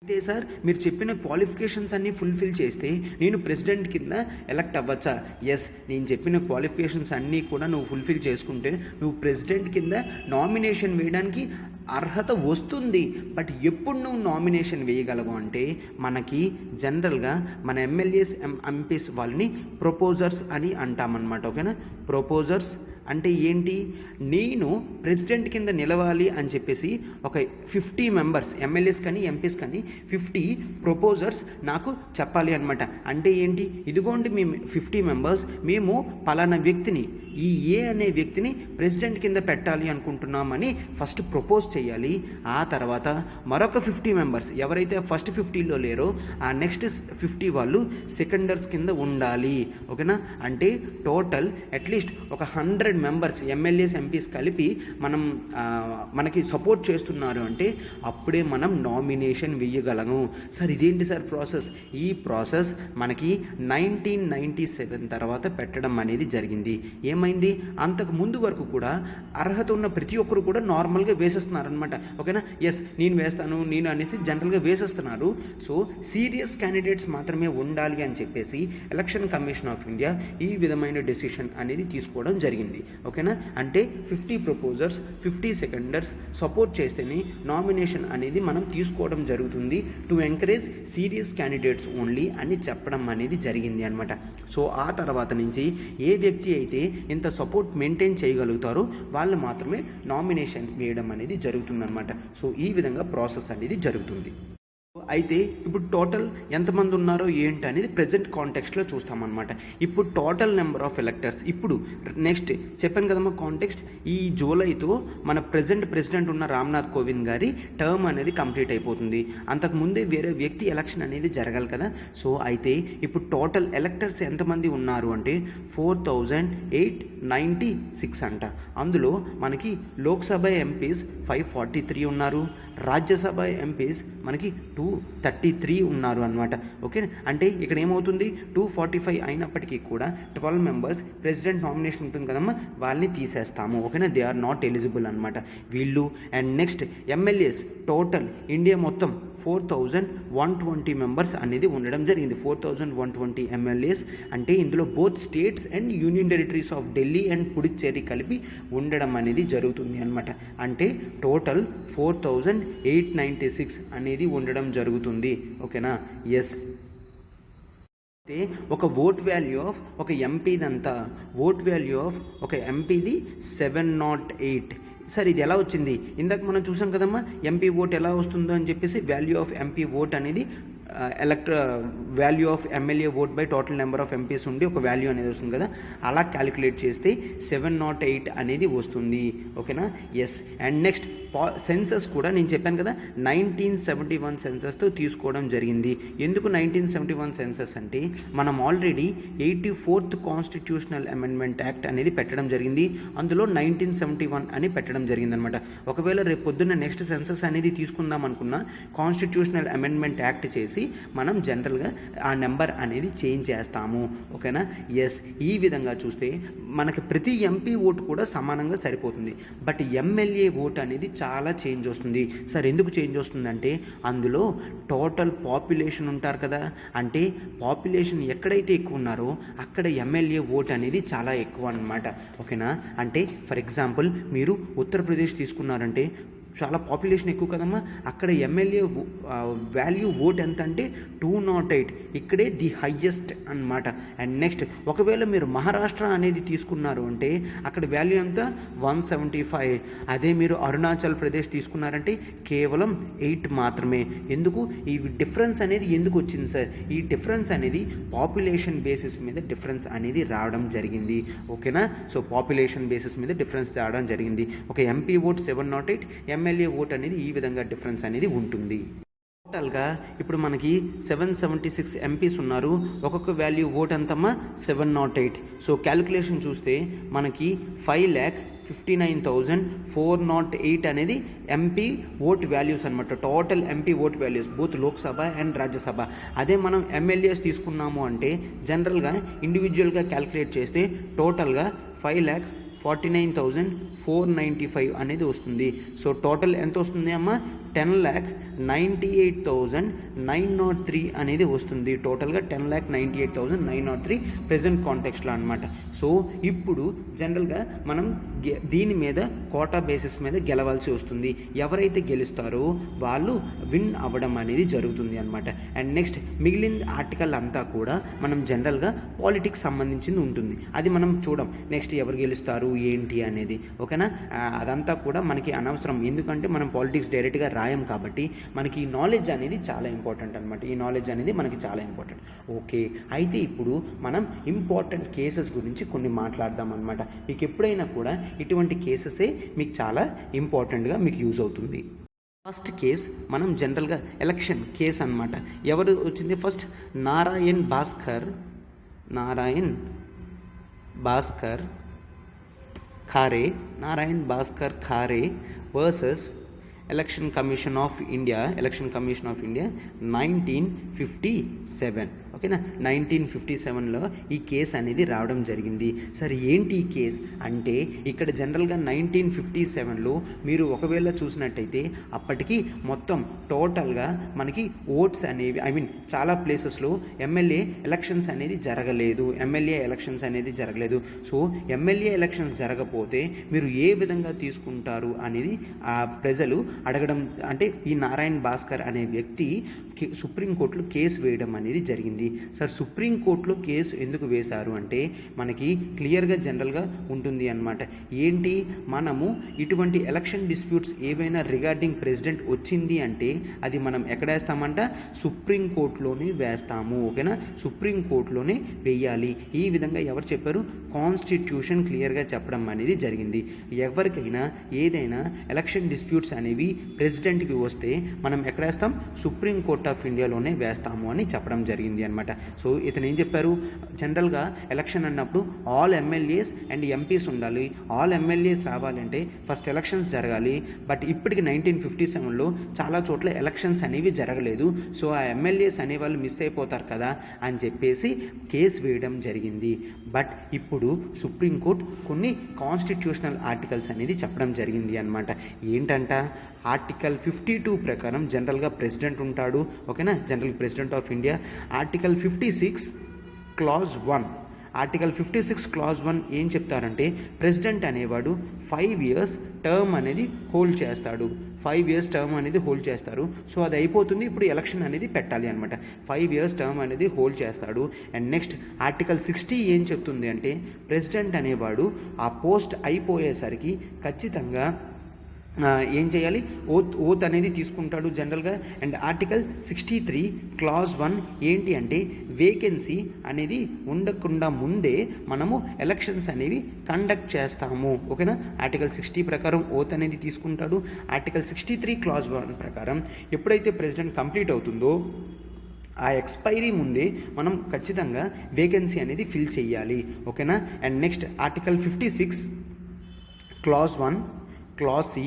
అయితే సార్ మీరు చెప్పిన క్వాలిఫికేషన్స్ అన్నీ ఫుల్ఫిల్ చేస్తే నేను ప్రెసిడెంట్ కింద ఎలక్ట్ అవ్వచ్చా? ఎస్, నేను చెప్పిన క్వాలిఫికేషన్స్ అన్నీ కూడా నువ్వు ఫుల్ఫిల్ చేసుకుంటే నువ్వు ప్రెసిడెంట్ కింద నామినేషన్ వేయడానికి అర్హత వస్తుంది. బట్ ఎప్పుడు నువ్వు నామినేషన్ వేయగలవు అంటే మనకి జనరల్గా మన ఎమ్మెల్యేస్ ఎంపీస్ వాళ్ళని ప్రపోజర్స్ అని అంటామన్నమాట. ఓకేనా. ప్రపోజర్స్ అంటే ఏంటి, నేను ప్రెసిడెంట్ కింద నిలవాలి అని చెప్పేసి ఒక 50 మెంబర్స్ ఎమ్మెల్యేస్ కానీ ఎంపీస్ కానీ 50 ప్రపోజర్స్ నాకు చెప్పాలి అనమాట. అంటే ఏంటి, ఇదిగోండి మేము 50 మెంబర్స్ మేము పలానా వ్యక్తిని, ఈ ఏ అనే వ్యక్తిని ప్రెసిడెంట్ కింద పెట్టాలి అనుకుంటున్నామని ఫస్ట్ ప్రపోజ్ చేయాలి. ఆ తర్వాత మరొక 50 మెంబర్స్ ఎవరైతే ఫస్ట్ 50లో లేరో ఆ నెక్స్ట్ 50 వాళ్ళు సెకండర్స్ కింద ఉండాలి. ఓకేనా. అంటే టోటల్ అట్లీస్ట్ ఒక 100 మెంబర్స్ ఎమ్మెల్యేస్ ఎంపీస్ కలిపి మనకి సపోర్ట్ చేస్తున్నారు అంటే అప్పుడే మనం నామినేషన్ వేయగలము. సార్ ఇదేంటి సార్ ప్రాసెస్? ఈ ప్రాసెస్ మనకి 1997 తర్వాత పెట్టడం అనేది జరిగింది. ఏమైంది, అంతకు ముందు వరకు కూడా అర్హత ఉన్న ప్రతి ఒక్కరు కూడా నార్మల్గా వేసేస్తున్నారు అనమాట. ఓకేనా. ఎస్ నేను వేస్తాను నేను అనేసి జనరల్గా వేసేస్తున్నారు. సో సీరియస్ క్యాండిడేట్స్ మాత్రమే ఉండాలి అని చెప్పేసి ఎలక్షన్ కమిషన్ ఆఫ్ ఇండియా ఈ విధమైన డెసిషన్ అనేది తీసుకోవడం జరిగింది. ఓకేనా. అంటే 50 ప్రపోజర్స్ 50 సెకండర్స్ సపోర్ట్ చేస్తేనే నామినేషన్ అనేది మనం తీసుకోవడం జరుగుతుంది. To encourage serious candidates only అని చెప్పడం అనేది జరిగింది అనమాట. సో ఆ తర్వాత నుంచి ఏ వ్యక్తి అయితే ఇంత సపోర్ట్ మెయింటైన్ చేయగలుగుతారో వాళ్ళు మాత్రమే నామినేషన్ వేయడం అనేది జరుగుతుందన్నమాట. సో ఈ విధంగా ప్రాసెస్ అనేది జరుగుతుంది. అయితే ఇప్పుడు టోటల్ ఎంతమంది ఉన్నారో ఏంటి అనేది ప్రజెంట్ కాంటెక్స్ట్లో చూస్తామన్నమాట. ఇప్పుడు టోటల్ నెంబర్ ఆఫ్ ఎలక్టర్స్ ఇప్పుడు నెక్స్ట్ చెప్పాను కదమ్మా కాంటెక్స్ట్, ఈ జూలైతో మన ప్రెసిడెంట్ ఉన్న రామ్నాథ్ కోవింద్ గారి టర్మ్ అనేది కంప్లీట్ అయిపోతుంది. అంతకుముందే వేరే వ్యక్తి ఎలక్షన్ అనేది జరగాలి కదా. సో అయితే ఇప్పుడు టోటల్ ఎలక్టర్స్ ఎంతమంది ఉన్నారు అంటే 4896 అంట. అందులో మనకి లోక్సభ ఎంపీస్ 543 ఉన్నారు, రాజ్యసభ ఎంపీస్ మనకి 233 ఉన్నారు అనమాట. ఓకే. అంటే ఇక్కడ ఏమవుతుంది 245 అయినప్పటికీ కూడా 12 మెంబర్స్ ప్రెసిడెంట్ నామినేషన్ ఉంటుంది కదమ్మా వాళ్ళని తీసేస్తాము. ఓకేనా. దే ఆర్ నాట్ ఎలిజిబుల్ అనమాట వీళ్ళు. And next MLAs total India మొత్తం 4120 మెంబర్స్ అనేది ఉండడం జరిగింది. 4120 ఎమ్మెల్యేస్ అంటే ఇందులో both states and union territories of Delhi and Puducherry కలిపి ఉండడం అనేది జరుగుతుంది అనమాట. అంటే టోటల్ 4896 అనేది ఉండడం జరుగుతుంది. ఓకేనా? ఎస్. అయితే ఒక ఓట్ వాల్యూ ఆఫ్ ఒక ఎంపీదంతా ఓట్ వాల్యూ ఆఫ్ ఒక ఎంపీది 708. సార్ ఇది ఎలా వచ్చింది? ఇందాక మనం చూసాం కదమ్మా ఎంపీ ఓట్ ఎలా వస్తుందో అని చెప్పేసి వాల్యూ ఆఫ్ ఎంపీ ఓట్ అనేది value of MLA vote by total number of MPs ఉండి ఒక వాల్యూ అనేది వస్తుంది కదా, అలా క్యాలిక్యులేట్ చేస్తే 708 అనేది వస్తుంది. ఓకేనా? ఎస్. అండ్ నెక్స్ట్ సెన్సస్ కూడా నేను చెప్పాను కదా 1971 సెన్సస్తో తీసుకోవడం జరిగింది. ఎందుకు 1971 సెన్సస్ అంటే మనం already 84th constitutional amendment act అనేది పెట్టడం జరిగింది. అందులో 1971 అని పెట్టడం జరిగింది అనమాట. ఒకవేళ రేపు పొద్దున్న నెక్స్ట్ సెన్సస్ అనేది తీసుకుందాం అనుకున్న కాన్స్టిట్యూషనల్ అమెండ్మెంట్ యాక్ట్ చేసి మనం జనరల్గా ఆ నెంబర్ అనేది చేంజ్ చేస్తాము. ఓకేనా? ఎస్. ఈ విధంగా చూస్తే మనకి ప్రతి ఎంపీ ఓటు కూడా సమానంగా సరిపోతుంది. బట్ ఎమ్మెల్యే ఓటు అనేది చాలా చేంజ్ వస్తుంది. సార్ ఎందుకు చేంజ్ వస్తుందంటే అందులో టోటల్ పాపులేషన్ ఉంటారు కదా, అంటే పాపులేషన్ ఎక్కడైతే ఎక్కువ ఉన్నారో అక్కడ ఎమ్మెల్యే ఓటు అనేది చాలా ఎక్కువ అన్నమాట. ఓకేనా? అంటే ఫర్ ఎగ్జాంపుల్ మీరు ఉత్తరప్రదేశ్ తీసుకున్నారంటే చాలా పాపులేషన్ ఎక్కువ కదమ్మా, అక్కడ ఎమ్మెల్యే వాల్యూ ఓట్ ఎంత అంటే 208, ఇక్కడే ది హయ్యెస్ట్ అన్నమాట. అండ్ నెక్స్ట్ ఒకవేళ మీరు మహారాష్ట్ర అనేది తీసుకున్నారు అంటే అక్కడ వాల్యూ ఎంత 175. అదే మీరు అరుణాచల్ ప్రదేశ్ తీసుకున్నారంటే కేవలం 8 మాత్రమే. ఎందుకు ఈ డిఫరెన్స్ అనేది ఎందుకు వచ్చింది సార్? ఈ డిఫరెన్స్ అనేది పాపులేషన్ బేసిస్ మీద డిఫరెన్స్ అనేది రావడం జరిగింది. ఓకేనా? సో పాపులేషన్ బేసిస్ మీద డిఫరెన్స్ రావడం జరిగింది. ఒక ఎంపీ ఓట్ 708, ఎమ్మెల్యే ఓట్ అనేది ఈ విధంగా డిఫరెన్స్ అనేది ఉంటుంది. టోటల్గా ఇప్పుడు మనకి 776 ఎంపీస్ ఉన్నారు. ఒక్కొక్క వాల్యూ ఓట్ ఎంతమ్మా 708. సో క్యాలిక్యులేషన్ చూస్తే మనకి 5,59,408 అనేది ఎంపీ ఓట్ వాల్యూస్ అనమాట. Total MP vote values both Lok Sabha and Rajya Sabha. అదే మనం ఎమ్మెల్యేస్ తీసుకున్నాము అంటే జనరల్గా ఇండివిజువల్గా క్యాలిక్యులేట్ చేస్తే టోటల్గా 5,49,495 అనేది వస్తుంది. సో టోటల్ ఎంత వస్తుంది అమ్మ? 10,98,903 అనేది వస్తుంది. టోటల్గా 10,98,903 ప్రెజెంట్ కాంటెక్స్ట్లో అనమాట. సో ఇప్పుడు జనరల్గా మనం దీని మీద కోటా బేసిస్ మీద గెలవాల్సి వస్తుంది. ఎవరైతే గెలుస్తారో వాళ్ళు విన్ అవ్వడం అనేది జరుగుతుంది అనమాట. అండ్ నెక్స్ట్ మిగిలిన ఆర్టికల్ అంతా కూడా మనం జనరల్గా పాలిటిక్స్ సంబంధించింది ఉంటుంది. అది మనం చూడం నెక్స్ట్ ఎవరు గెలుస్తారు ఏంటి అనేది. ఓకేనా? అదంతా కూడా మనకి అనవసరం. ఎందుకంటే మనం పాలిటిక్స్ డైరెక్ట్గా రాయం కాబట్టి మనకి ఈ నాలెడ్జ్ అనేది చాలా ఇంపార్టెంట్ అనమాట. ఈ నాలెడ్జ్ అనేది మనకి చాలా ఇంపార్టెంట్. ఓకే, అయితే ఇప్పుడు మనం ఇంపార్టెంట్ కేసెస్ గురించి కొన్ని మాట్లాడదాం అనమాట. మీకు ఎప్పుడైనా కూడా ఇటువంటి కేసెసే మీకు చాలా ఇంపార్టెంట్గా మీకు యూజ్ అవుతుంది. ఫస్ట్ కేస్ మనం జనరల్గా ఎలక్షన్ కేస్ అనమాట. ఎవరు వచ్చింది? First Narayan Bhaskar Khare versus election commission of India 1957. ఓకేనా? 1957లో ఈ కేసు అనేది రావడం జరిగింది. సరే ఏంటి ఈ కేసు అంటే ఇక్కడ జనరల్గా 1957లో మీరు ఒకవేళ చూసినట్టయితే అప్పటికి మొత్తం టోటల్గా మనకి ఓట్స్ అనేవి చాలా ప్లేసెస్లో ఎమ్మెల్యే ఎలక్షన్స్ అనేది జరగలేదు. సో ఎమ్మెల్యే ఎలక్షన్స్ జరగకపోతే మీరు ఏ విధంగా తీసుకుంటారు అనేది ఆ ప్రజలు అడగడం, అంటే ఈ నారాయణ్ భాస్కర్ అనే వ్యక్తి సుప్రీంకోర్టులో కేసు వేయడం అనేది జరిగింది. సార్ సుప్రీంకోర్టులో కేసు ఎందుకు వేశారు అంటే మనకి క్లియర్గా జనరల్గా ఉంటుంది అన్నమాట. ఏంటి, మనము ఇటువంటి ఎలక్షన్ డిస్ప్యూట్స్ ఏవైనా రిగార్డింగ్ ప్రెసిడెంట్ వచ్చింది అంటే అది మనం ఎక్కడ వేస్తామంట? సుప్రీంకోర్టులోనే వేస్తాము. ఓకేనా? సుప్రీంకోర్టులోనే వేయాలి. ఈ విధంగా ఎవరు చెప్పారు? కాన్స్టిట్యూషన్ క్లియర్గా చెప్పడం అనేది జరిగింది. ఎవరికైనా ఏదైనా ఎలక్షన్ డిస్ప్యూట్స్ అనేవి ప్రెసిడెంట్కి వస్తే మనం ఎక్కడ వేస్తాం? సుప్రీంకోర్టు ఆఫ్ ఇండియాలోనే వేస్తాము అని చెప్పడం జరిగింది అన్నమాట. అనమాట. సో ఇతను ఏం చెప్పారు, జనరల్గా ఎలక్షన్ అన్నప్పుడు ఆల్ ఎమ్మెల్యేస్ అండ్ ఎంపీస్ ఉండాలి. ఆల్ ఎమ్మెల్యేస్ రావాలంటే ఫస్ట్ ఎలక్షన్స్ జరగాలి. బట్ ఇప్పటికి 1957లో చాలా చోట్ల ఎలక్షన్స్ అనేవి జరగలేదు. సో ఆ ఎమ్మెల్యేస్ అనేవాళ్ళు మిస్ అయిపోతారు కదా అని చెప్పేసి కేసు వేయడం జరిగింది. బట్ ఇప్పుడు సుప్రీంకోర్టు కొన్ని కాన్స్టిట్యూషనల్ ఆర్టికల్స్ అనేది చెప్పడం జరిగింది అనమాట. ఏంటంట, ఆర్టికల్ 52 ప్రకారం జనరల్గా ప్రెసిడెంట్ ఉంటాడు, ఓకేనా, general president of India. Article 56 clause 1, article 56 clause 1 ఏం చెప్తారంటే ప్రెసిడెంట్ అనేవాడు 5 ఇయర్స్ టర్మ్ అనేది హోల్డ్ చేస్తాడు. 5 ఇయర్స్ టర్మ్ అనేది హోల్డ్ చేస్తారు. సో అది అయిపోతుంది, ఇప్పుడు ఎలక్షన్ అనేది పెట్టాలి అనమాట. 5 ఇయర్స్ టర్మ్ అనేది హోల్డ్ చేస్తాడు. అండ్ నెక్స్ట్ ఆర్టికల్ 60 ఏం చెప్తుంది అంటే ప్రెసిడెంట్ అనేవాడు ఆ పోస్ట్ అయిపోయేసరికి ఖచ్చితంగా ఏం చేయాలి, ఓత్ అనేది తీసుకుంటాడు జనరల్గా. అండ్ ఆర్టికల్ 63 క్లాజ్ 1 ఏంటి అంటే వేకెన్సీ అనేది ఉండకుండా ముందే మనము ఎలక్షన్స్ అనేవి కండక్ట్ చేస్తాము, ఓకేనా. ఆర్టికల్ 60 ప్రకారం ఓత్ అనేది తీసుకుంటాడు. ఆర్టికల్ 63 క్లాజ్ 1 ప్రకారం ఎప్పుడైతే ప్రెసిడెంట్ కంప్లీట్ అవుతుందో ఆ ఎక్స్పైరీ ముందే మనం ఖచ్చితంగా వేకెన్సీ అనేది ఫిల్ చేయాలి, ఓకేనా. And next article 56 clause 1 clause C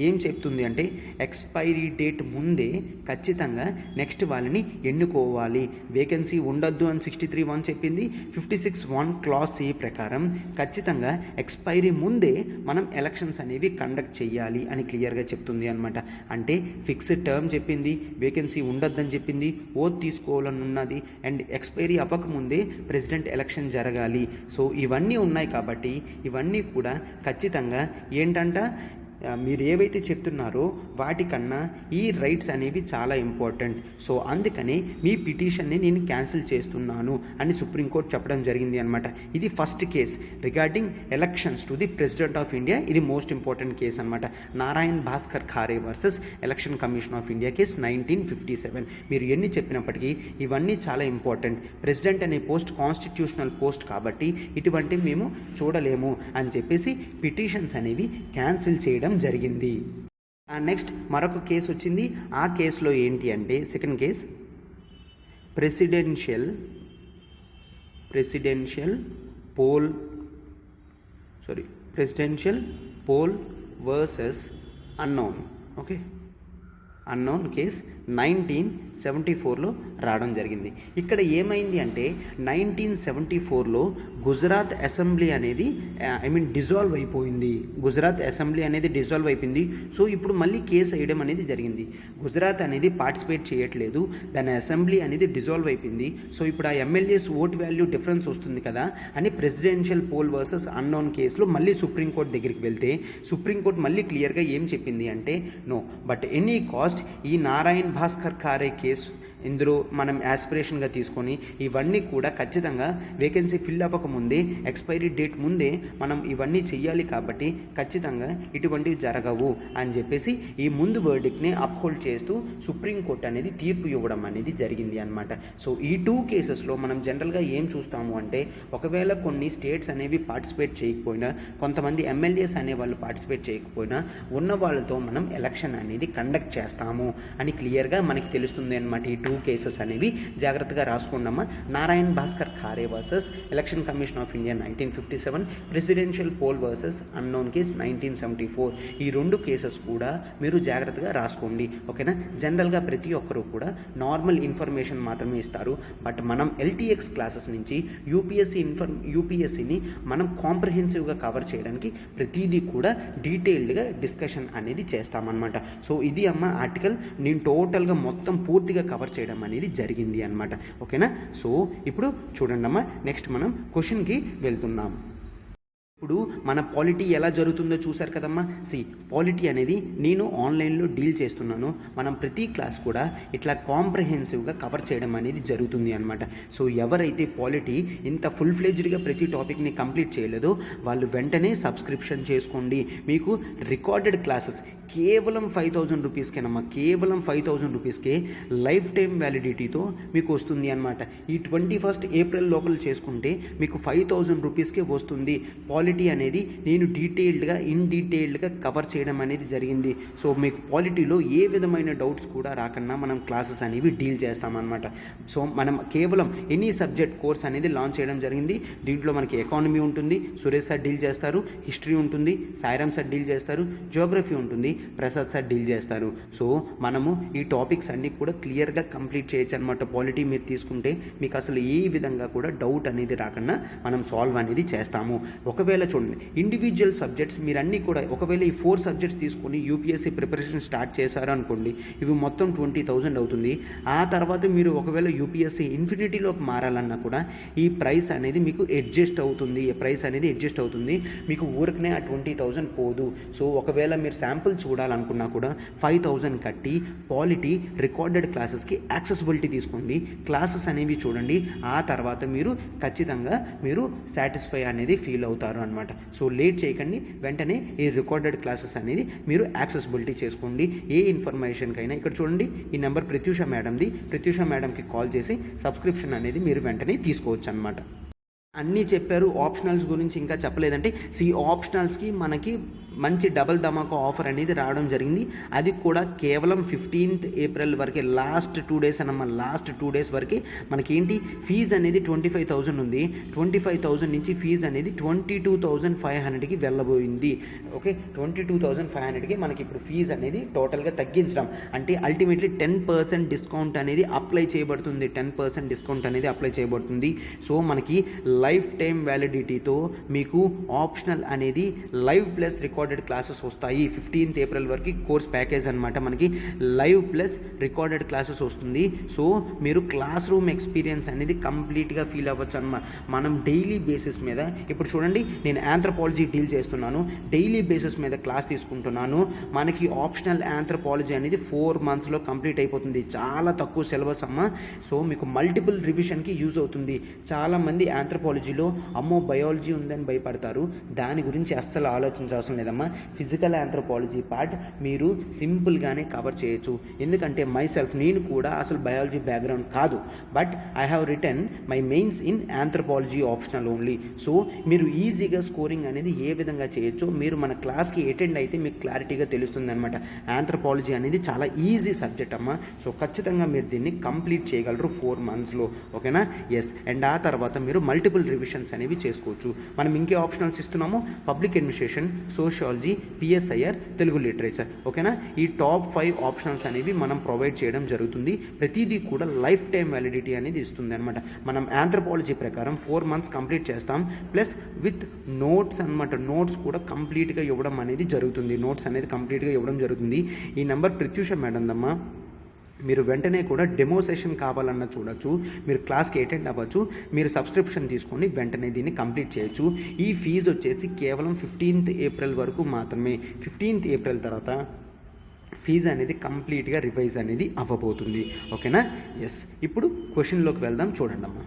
ఏం చెప్తుంది అంటే ఎక్స్పైరీ డేట్ ముందే ఖచ్చితంగా నెక్స్ట్ వాళ్ళని ఎన్నుకోవాలి, వేకెన్సీ ఉండొద్దు అని 63(1) చెప్పింది. 56(1) క్లాజ్ సి ప్రకారం ఖచ్చితంగా ఎక్స్పైరీ ముందే మనం ఎలక్షన్స్ అనేవి కండక్ట్ చేయాలి అని క్లియర్గా చెప్తుంది అనమాట. అంటే ఫిక్స్డ్ టర్మ్ చెప్పింది, వేకెన్సీ ఉండొద్దని చెప్పింది, ఓత్ తీసుకోవాలని ఉన్నది, అండ్ ఎక్స్పైరీ అవ్వకముందే ప్రెసిడెంట్ ఎలక్షన్ జరగాలి. సో ఇవన్నీ ఉన్నాయి కాబట్టి ఇవన్నీ కూడా ఖచ్చితంగా ఏంటంట, మీరు ఏవైతే చెప్తున్నారో వాటికన్నా ఈ రైట్స్ అనేవి చాలా ఇంపార్టెంట్. సో అందుకని మీ పిటిషన్ని నేను క్యాన్సిల్ చేస్తున్నాను అని సుప్రీంకోర్టు చెప్పడం జరిగింది అనమాట. ఇది first case regarding elections to the president of India. ఇది మోస్ట్ ఇంపార్టెంట్ కేసు అనమాట. Narayan Bhaskar Khare versus election commission of India case 1957. మీరు ఎన్ని చెప్పినప్పటికీ ఇవన్నీ చాలా ఇంపార్టెంట్. ప్రెసిడెంట్ అనే పోస్ట్ కాన్స్టిట్యూషనల్ పోస్ట్ కాబట్టి ఇటువంటివి మేము చూడలేము అని చెప్పేసి పిటిషన్స్ అనేవి క్యాన్సిల్ చేయడం జరిగింది. నెక్స్ట్ మరొక కేసు వచ్చింది. ఆ కేసులో ఏంటి అంటే second case presidential poll versus unknown, okay, unknown case 1974లో రావడం జరిగింది. ఇక్కడ ఏమైంది అంటే 1974లో గుజరాత్ అసెంబ్లీ అనేది డిజాల్వ్ అయిపోయింది. గుజరాత్ అసెంబ్లీ అనేది డిజాల్వ్ అయిపోయింది. సో ఇప్పుడు మళ్ళీ కేసు వేయడం అనేది జరిగింది. గుజరాత్ అనేది పార్టిసిపేట్ చేయట్లేదు, దాని అసెంబ్లీ అనేది డిజాల్వ్ అయిపోయింది. సో ఇప్పుడు ఆ ఎమ్మెల్యేస్ ఓట్ వాల్యూ డిఫరెన్స్ వస్తుంది కదా అని ప్రెసిడెన్షియల్ పోల్ వర్సెస్ అన్నోన్ కేసులో మళ్ళీ సుప్రీంకోర్టు దగ్గరికి వెళ్తే సుప్రీంకోర్టు మళ్ళీ క్లియర్గా ఏం చెప్పింది అంటే నో, బట్ ఎనీ కాస్ట్ ఈ నారాయణ్ భాస్కర్ ఖారే కేసు ఇందులో మనం యాస్పిరేషన్గా తీసుకొని ఇవన్నీ కూడా ఖచ్చితంగా వేకెన్సీ ఫిల్ అవ్వకముందే ఎక్స్పైరీ డేట్ ముందే మనం ఇవన్నీ చెయ్యాలి కాబట్టి ఖచ్చితంగా ఇటువంటివి జరగవు అని చెప్పేసి ఈ ముందు వర్డిక్ట్ని అప్హోల్డ్ చేస్తూ సుప్రీంకోర్టు అనేది తీర్పు ఇవ్వడం అనేది జరిగింది అనమాట. సో ఈ 2 కేసెస్లో మనం జనరల్గా ఏం చూస్తాము అంటే ఒకవేళ కొన్ని స్టేట్స్ అనేవి పార్టిసిపేట్ చేయకపోయినా, కొంతమంది ఎమ్మెల్యేస్ అనేవాళ్ళు పార్టిసిపేట్ చేయకపోయినా ఉన్న వాళ్ళతో మనం ఎలక్షన్ అనేది కండక్ట్ చేస్తాము అని క్లియర్గా మనకి తెలుస్తుంది అనమాట. ఈ 2 కేసెస్ అనేవి జాగ్రత్తగా రాసుకోండమ్మా. Narayan Bhaskar Khare versus election commission of India 1957, presidential poll versus unknown case 1974. ఈ 2 కేసెస్ కూడా మీరు జాగ్రత్తగా రాసుకోండి, ఓకేనా. జనరల్గా ప్రతి ఒక్కరూ నార్మల్ ఇన్ఫర్మేషన్ మాత్రమే ఇస్తారు. బట్ మనం ఎల్టీఎక్స్ క్లాసెస్ నుంచి యూపీఎస్సీని మనం కాంప్రహెన్సివ్గా కవర్ చేయడానికి ప్రతిదీ కూడా డీటెయిల్డ్గా డిస్కషన్ అనేది చేస్తామన్నమాట. సో ఇది అమ్మ ఆర్టికల్ నేను టోటల్గా మొత్తం పూర్తిగా కవర్ చేయడం అనేది జరిగింది అన్నమాట, ఓకేనా. సో ఇప్పుడు చూడండి అమ్మా, నెక్స్ట్ మనం క్వశ్చన్కి వెళ్తున్నాం. ఇప్పుడు మన పాలిటీ ఎలా జరుగుతుందో చూశారు కదమ్మా. పాలిటీ అనేది నేను ఆన్లైన్లో డీల్ చేస్తున్నాను. మనం ప్రతి క్లాస్ కూడా ఇట్లా కాంప్రహెన్సివ్గా కవర్ చేయడం అనేది జరుగుతుంది అనమాట. సో ఎవరైతే పాలిటీ ఇంత ఫుల్ ఫ్లెడ్జ్డ్గా ప్రతి టాపిక్ని కంప్లీట్ చేయలేదో వాళ్ళు వెంటనే సబ్స్క్రిప్షన్ చేసుకోండి. మీకు రికార్డెడ్ క్లాసెస్ కేవలం 5,000 రూపీస్కేనమ్మా, కేవలం 5,000 రూపీస్కే లైఫ్ టైం వ్యాలిడిటీతో మీకు వస్తుంది అనమాట. ఈ 21 ఏప్రిల్ లోపల చేసుకుంటే మీకు 5,000 రూపీస్కే వస్తుంది. పాలిటీ అనేది నేను ఇన్ డీటెయిల్డ్గా కవర్ చేయడం అనేది జరిగింది. సో మీకు పాలిటీలో ఏ విధమైన డౌట్స్ కూడా రాకుండా మనం క్లాసెస్ అనేవి డీల్ చేస్తామన్నమాట. సో మనం కేవలం ఎనీ సబ్జెక్ట్ కోర్స్ అనేది లాంచ్ చేయడం జరిగింది. దీంట్లో మనకి ఎకానమీ ఉంటుంది, సురేష్ సార్ డీల్ చేస్తారు, హిస్టరీ ఉంటుంది, సాయిరామ్ సార్ డీల్ చేస్తారు, జియోగ్రఫీ ఉంటుంది, ప్రసాద్ సార్ డీల్ చేస్తారు. సో మనము ఈ టాపిక్స్ అన్నీ కూడా క్లియర్గా కంప్లీట్ చేయొచ్చు అనమాట. పాలిటీ మీరు తీసుకుంటే మీకు అసలు ఏ విధంగా కూడా డౌట్ అనేది రాకుండా మనం సాల్వ్ అనేది చేస్తాము. ఒకవేళ చూడండి, ఇండివిజువల్ సబ్జెక్ట్స్ మీరు అన్నీ కూడా ఒకవేళ ఈ 4 సబ్జెక్ట్స్ తీసుకొని యూపీఎస్సీ ప్రిపరేషన్ స్టార్ట్ చేశారు అనుకోండి, ఇవి మొత్తం 20,000 అవుతుంది. ఆ తర్వాత మీరు ఒకవేళ యూపీఎస్సీ ఇన్ఫినిటీలోకి మారాలన్నా కూడా ఈ ప్రైస్ అనేది మీకు అడ్జస్ట్ అవుతుంది. మీకు ఊరికనే ఆ 20,000 పోదు. సో ఒకవేళ మీరు శాంపుల్ చూడాలనుకున్నా కూడా 5,000 కట్టి పాలిటీ రికార్డెడ్ క్లాసెస్కి యాక్సెసిబిలిటీ తీసుకోండి, క్లాసెస్ అనేవి చూడండి. ఆ తర్వాత మీరు ఖచ్చితంగా సాటిస్ఫై అనేది ఫీల్ అవుతారు అనమాట. సో లేట్ చేయకండి, వెంటనే ఈ రికార్డెడ్ క్లాసెస్ అనేది మీరు యాక్సెసిబిలిటీ చేసుకోండి. ఏ ఇన్ఫర్మేషన్కైనా ఇక్కడ చూడండి, ఈ నెంబర్ ప్రత్యూష మేడంకి కాల్ చేసి సబ్స్క్రిప్షన్ అనేది మీరు వెంటనే తీసుకోవచ్చు అనమాట. అన్నీ చెప్పారు. ఆప్షనల్స్ గురించి ఇంకా చెప్పలేదంటే ఆప్షనల్స్కి మనకి మంచి డబల్ ధమాకా ఆఫర్ అనేది రావడం జరిగింది. అది కూడా కేవలం 15th ఏప్రిల్ వరకే, లాస్ట్ 2 డేస్ అన్నమా. లాస్ట్ 2 డేస్ వరకే మనకి ఏంటి ఫీజు అనేది 25,000 ఉంది. 25,000 నుంచి ఫీజు అనేది 22,500కి వెళ్ళబోయింది. ఓకే, 22,500కి మనకి ఇప్పుడు ఫీజు అనేది టోటల్గా తగ్గించడం అంటే అల్టిమేట్లీ 10% డిస్కౌంట్ అనేది అప్లై చేయబడుతుంది. సో మనకి లైఫ్ టైం వ్యాలిడిటీతో మీకు ఆప్షనల్ అనేది లైవ్ ప్లస్ రికార్డెడ్ క్లాసెస్ వస్తాయి. 15th ఏప్రిల్ వరకు కోర్స్ ప్యాకేజ్ అనమాట. మనకి లైవ్ ప్లస్ రికార్డెడ్ క్లాసెస్ వస్తుంది. సో మీరు క్లాస్ రూమ్ ఎక్స్పీరియన్స్ అనేది కంప్లీట్గా ఫీల్ అవ్వచ్చు అనమాట. మనం డైలీ బేసిస్ మీద ఇప్పుడు చూడండి, నేను ఆంథ్రోపాలజీ డీల్ చేస్తున్నాను, డైలీ బేసిస్ మీద క్లాస్ తీసుకుంటున్నాను. మనకి ఆప్షనల్ ఆంథ్రోపాలజీ అనేది 4 monthsలో కంప్లీట్ అయిపోతుంది. చాలా తక్కువ సిలబస్ అమ్మ. సో మీకు మల్టిపుల్ రివిజన్కి యూజ్ అవుతుంది. చాలామంది ఆంథ్రోపాలజీలో అమ్మో బయాలజీ ఉందని భయపడతారు. దాని గురించి అస్సలు ఆలోచించవసరం లేదమ్మా. ఫిజికల్ ఆంథ్రోపాలజీ పార్ట్ మీరు సింపుల్గానే కవర్ చేయొచ్చు. ఎందుకంటే నేను కూడా అసలు బయాలజీ బ్యాక్గ్రౌండ్ కాదు, but I have return my mains in anthropology optional only. So మీరు ఈజీగా స్కోరింగ్ అనేది ఏ విధంగా చేయొచ్చో మీరు మన క్లాస్కి అటెండ్ అయితే మీకు క్లారిటీగా తెలుస్తుంది అనమాట. ఆంథ్రోపాలజీ అనేది చాలా ఈజీ సబ్జెక్ట్ అమ్మా. సో ఖచ్చితంగా మీరు దీన్ని కంప్లీట్ చేయగలరు 4 monthsలో. ఓకేనా? ఎస్. అండ్ ఆ తర్వాత మీరు మల్టిపుల్ రివిజన్స్ అనేవి చేసుకోవచ్చు. మనం ఇంకే ఆప్షనల్స్ ఇస్తున్నాము, public administration, sociology, PSIR, Telugu literature. ఓకేనా? ఈ టాప్ 5 ఆప్షనల్స్ అనేవి మనం ప్రొవైడ్ చేయడం జరుగుతుంది. ప్రతిదీ కూడా లైఫ్ టైం వ్యాలిడిటీ అనేది ఇస్తుంది అనమాట. మనం ఆంథ్రోపాలజీ ప్రకారం 4 months కంప్లీట్ చేస్తాం, ప్లస్ విత్ నోట్స్ అనమాట. నోట్స్ కూడా కంప్లీట్గా ఇవ్వడం అనేది జరుగుతుంది. ఈ నెంబర్ ప్రత్యూష మేడందమ్మా. మీరు వెంటనే కూడా డెమో సెషన్ కావాలన్నా చూడొచ్చు, మీరు క్లాస్కి అటెండ్ అవ్వచ్చు, మీరు సబ్స్క్రిప్షన్ తీసుకొని వెంటనే దీన్ని కంప్లీట్ చేయొచ్చు. ఈ ఫీజు వచ్చేసి కేవలం 15th ఏప్రిల్ వరకు మాత్రమే. 15th ఏప్రిల్ తర్వాత ఫీజు అనేది కంప్లీట్గా రివైజ్ అనేది అవ్వబోతుంది. ఓకేనా? ఎస్. ఇప్పుడు క్వశ్చన్లోకి వెళ్దాం. చూడండి అమ్మా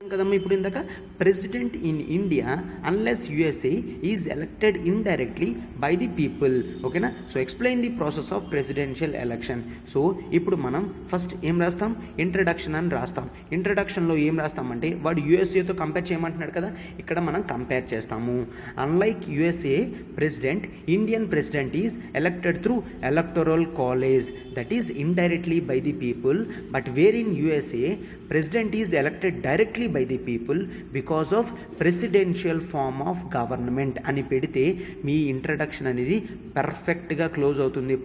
కదమ్మా. ఇప్పుడు ఇందాక president in India unless USA is elected indirectly by the people. ఓకేనా? So explain the process of presidential election. So ఇప్పుడు మనం ఫస్ట్ ఏం రాస్తాం, ఇంట్రడక్షన్ అని రాస్తాం. ఇంట్రడక్షన్లో ఏం రాస్తామంటే వాడు యుఎస్ఏతో కంపేర్ చేయమంటున్నాడు కదా, ఇక్కడ మనం కంపేర్ చేస్తాము. Unlike USA president, Indian president is elected through electoral college that is indirectly by the people, but where in USA president is elected directly by the people because of presidential form of government అని పెడితే మీ introduction అనేది పర్ఫెక్ట్గా close అవుతుంది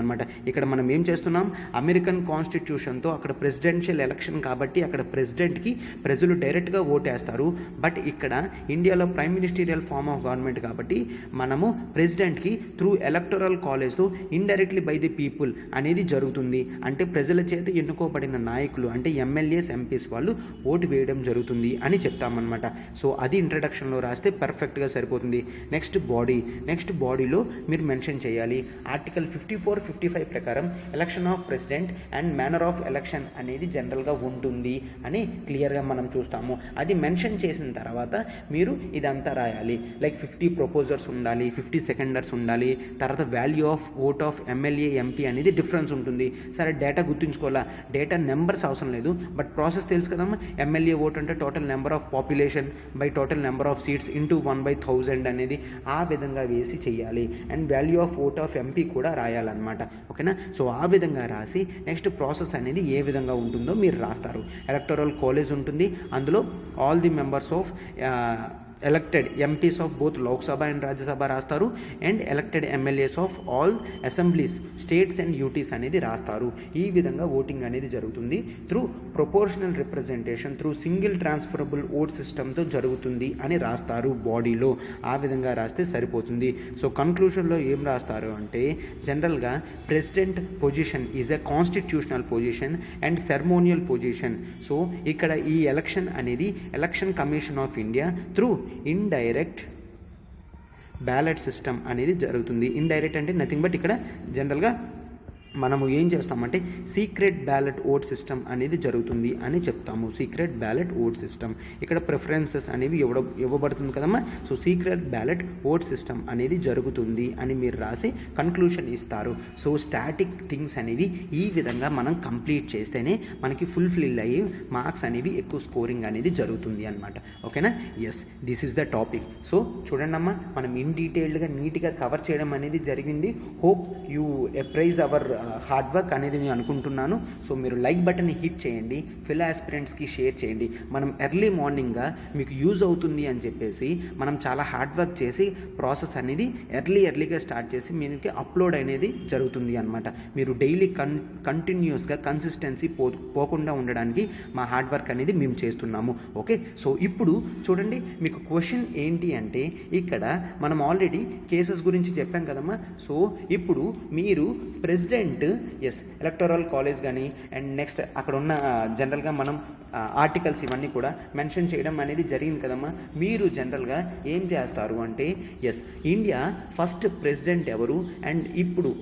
అనమాట. ఇక్కడ మనం ఏం చేస్తున్నాం, అమెరికన్ కాన్స్టిట్యూషన్తో అక్కడ ప్రెసిడెన్షియల్ ఎలక్షన్ కాబట్టి అక్కడ ప్రెసిడెంట్కి ప్రజలు డైరెక్ట్గా ఓటేస్తారు. బట్ ఇక్కడ ఇండియాలో prime ministerial form of government కాబట్టి మనము ప్రెసిడెంట్కి త్రూ ఎలక్టోరల్ కాలేజ్తో ఇండైరెక్ట్లీ బై ది పీపుల్ అనేది జరుగుతుంది. అంటే ప్రజల చేత ఎన్నుకోబడిన నాయకులు అంటే ఎమ్మెల్యేస్, ఎంపీస్ వాళ్ళు ఓటు వేయడం జరుగుతుంది అని చెప్తామన్నమాట. సో అది ఇంట్రడక్షన్లో రాస్తే పర్ఫెక్ట్గా సరిపోతుంది. నెక్స్ట్ బాడీలో మీరు మెన్షన్ చేయాలి. ఆర్టికల్ 54, 55 ప్రకారం election of president and manner of election అనేది జనరల్గా ఉంటుంది అని క్లియర్గా మనం చూస్తాము. అది మెన్షన్ చేసిన తర్వాత మీరు ఇదంతా రాయాలి. లైక్ 50 ప్రపోజర్స్ ఉండాలి, 50 సెకండర్స్ ఉండాలి. తర్వాత value of vote of MLA, MP అనేది డిఫరెన్స్ ఉంటుంది. సరే డేటా గుర్తుంచుకోవాలా, డేటా నెంబర్స్ అవసరం లేదు, బట్ ప్రాసెస్ తెలుసు కదమ్మా. ఎమ్మెల్యే ఓట్ అంటే total number of population by total number of seats into 1/1000 అనేది ఆ విధంగా వేసి చేయాలి. And value of vote of MP కూడా రాయాలన్నమాట. ఓకేనా. సో ఆ విధంగా రాసి నెక్స్ట్ ప్రాసెస్ అనేది ఏ విధంగా ఉంటుందో మీరు రాస్తారు. ఎలక్టోరల్ కాలేజ్ ఉంటుంది, అందులో all the members of elected MPs of both Lok Sabha and Rajya Sabha రాస్తారు. And elected MLAs of all assemblies states and UTs అనేది రాస్తారు. ఈ విధంగా ఓటింగ్ అనేది జరుగుతుంది. Through proportional representation through single transferable vote సిస్టమ్తో జరుగుతుంది అని రాస్తారు బాడీలో. ఆ విధంగా రాస్తే సరిపోతుంది. సో కన్క్లూషన్లో ఏం రాస్తారు అంటే జనరల్గా president position is a constitutional position and ceremonial position. So ఇక్కడ ఈ ఎలక్షన్ అనేది election commission of India through indirect ballot system అనేది జరుగుతుంది. ఇండైరెక్ట్ అంటే నథింగ్ బట్ ఇక్కడ జనరల్గా మనము ఏం చేస్తామంటే సీక్రెట్ బ్యాలెట్ ఓట్ సిస్టమ్ అనేది జరుగుతుంది అని చెప్తాము. సీక్రెట్ బ్యాలెట్ ఓట్ సిస్టమ్ ఇక్కడ ప్రిఫరెన్సెస్ అనేవి ఇవ్వబడుతుంది కదమ్మా. So secret ballot vote system అనేది జరుగుతుంది అని మీరు రాసి కన్క్లూషన్ ఇస్తారు. సో స్టాటిక్ థింగ్స్ అనేవి ఈ విధంగా మనం కంప్లీట్ చేస్తేనే మనకి ఫుల్ఫిల్ అయ్యి మార్క్స్ అనేవి ఎక్కువ స్కోరింగ్ అనేది జరుగుతుంది అనమాట. ఓకేనా. Yes, this is the topic. So చూడండి అమ్మా, మనం ఇన్ డీటెయిల్డ్గా నీట్గా కవర్ చేయడం అనేది జరిగింది. Hope you appraise hour hard work అనేది నేను అనుకుంటున్నాను. సో మీరు లైక్ బటన్ని హిట్ చేయండి, ఫెలో ఆస్పిరెంట్స్కి షేర్ చేయండి. మనం ఎర్లీ మార్నింగ్గా మీకు యూజ్ అవుతుంది అని చెప్పేసి మనం చాలా హార్డ్ వర్క్ చేసి ప్రాసెస్ అనేది ఎర్లీగా స్టార్ట్ చేసి మీకు అప్లోడ్ అనేది జరుగుతుంది అనమాట. మీరు డైలీ కంటిన్యూస్గా కన్సిస్టెన్సీ పోకుండా ఉండడానికి మా హార్డ్ వర్క్ అనేది మేము చేస్తున్నాము. ఓకే. సో ఇప్పుడు చూడండి, మీకు క్వశ్చన్ ఏంటి అంటే ఇక్కడ మనం ఆల్రెడీ కేసెస్ గురించి చెప్పాం కదమ్మా. సో ఇప్పుడు మీరు ప్రెసిడెంట్ ఎలక్టోరల్ కాలేజ్ కానీ అండ్ నెక్స్ట్ అక్కడ ఉన్న జనరల్గా మనం ఆర్టికల్స్ ఇవన్నీ కూడా మెన్షన్ చేయడం అనేది జరిగింది కదమ్మా. మీరు జనరల్గా ఏం చేస్తారు అంటే ఇండియా ఫస్ట్ ప్రెసిడెంట్ ఎవరు అండ్ ఇప్పుడు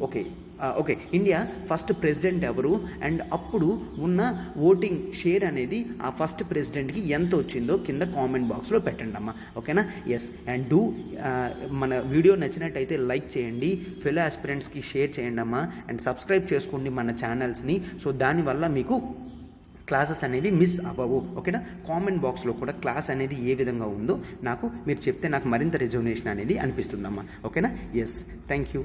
ఇండియా ఫస్ట్ ప్రెసిడెంట్ ఎవరు అండ్ అప్పుడు ఉన్న ఓటింగ్ షేర్ అనేది ఆ ఫస్ట్ ప్రెసిడెంట్కి ఎంత వచ్చిందో కింద కామెంట్ బాక్స్లో పెట్టండి అమ్మా. ఓకేనా. ఎస్, అండ్ మన వీడియో నచ్చినట్టయితే లైక్ చేయండి, ఫెలో ఆస్పిరెంట్స్కి షేర్ చేయండి అమ్మా, అండ్ సబ్స్క్రైబ్ చేసుకోండి మన ఛానల్స్ని. సో దానివల్ల మీకు క్లాసెస్ అనేది మిస్ అవ్వవు. ఓకేనా. కామెంట్ బాక్స్లో కూడా క్లాస్ అనేది ఏ విధంగా ఉందో మీరు చెప్తే నాకు మరింత రిజర్వేషన్ అనేది అనిపిస్తుందమ్మా. ఓకేనా. Yes, thank you.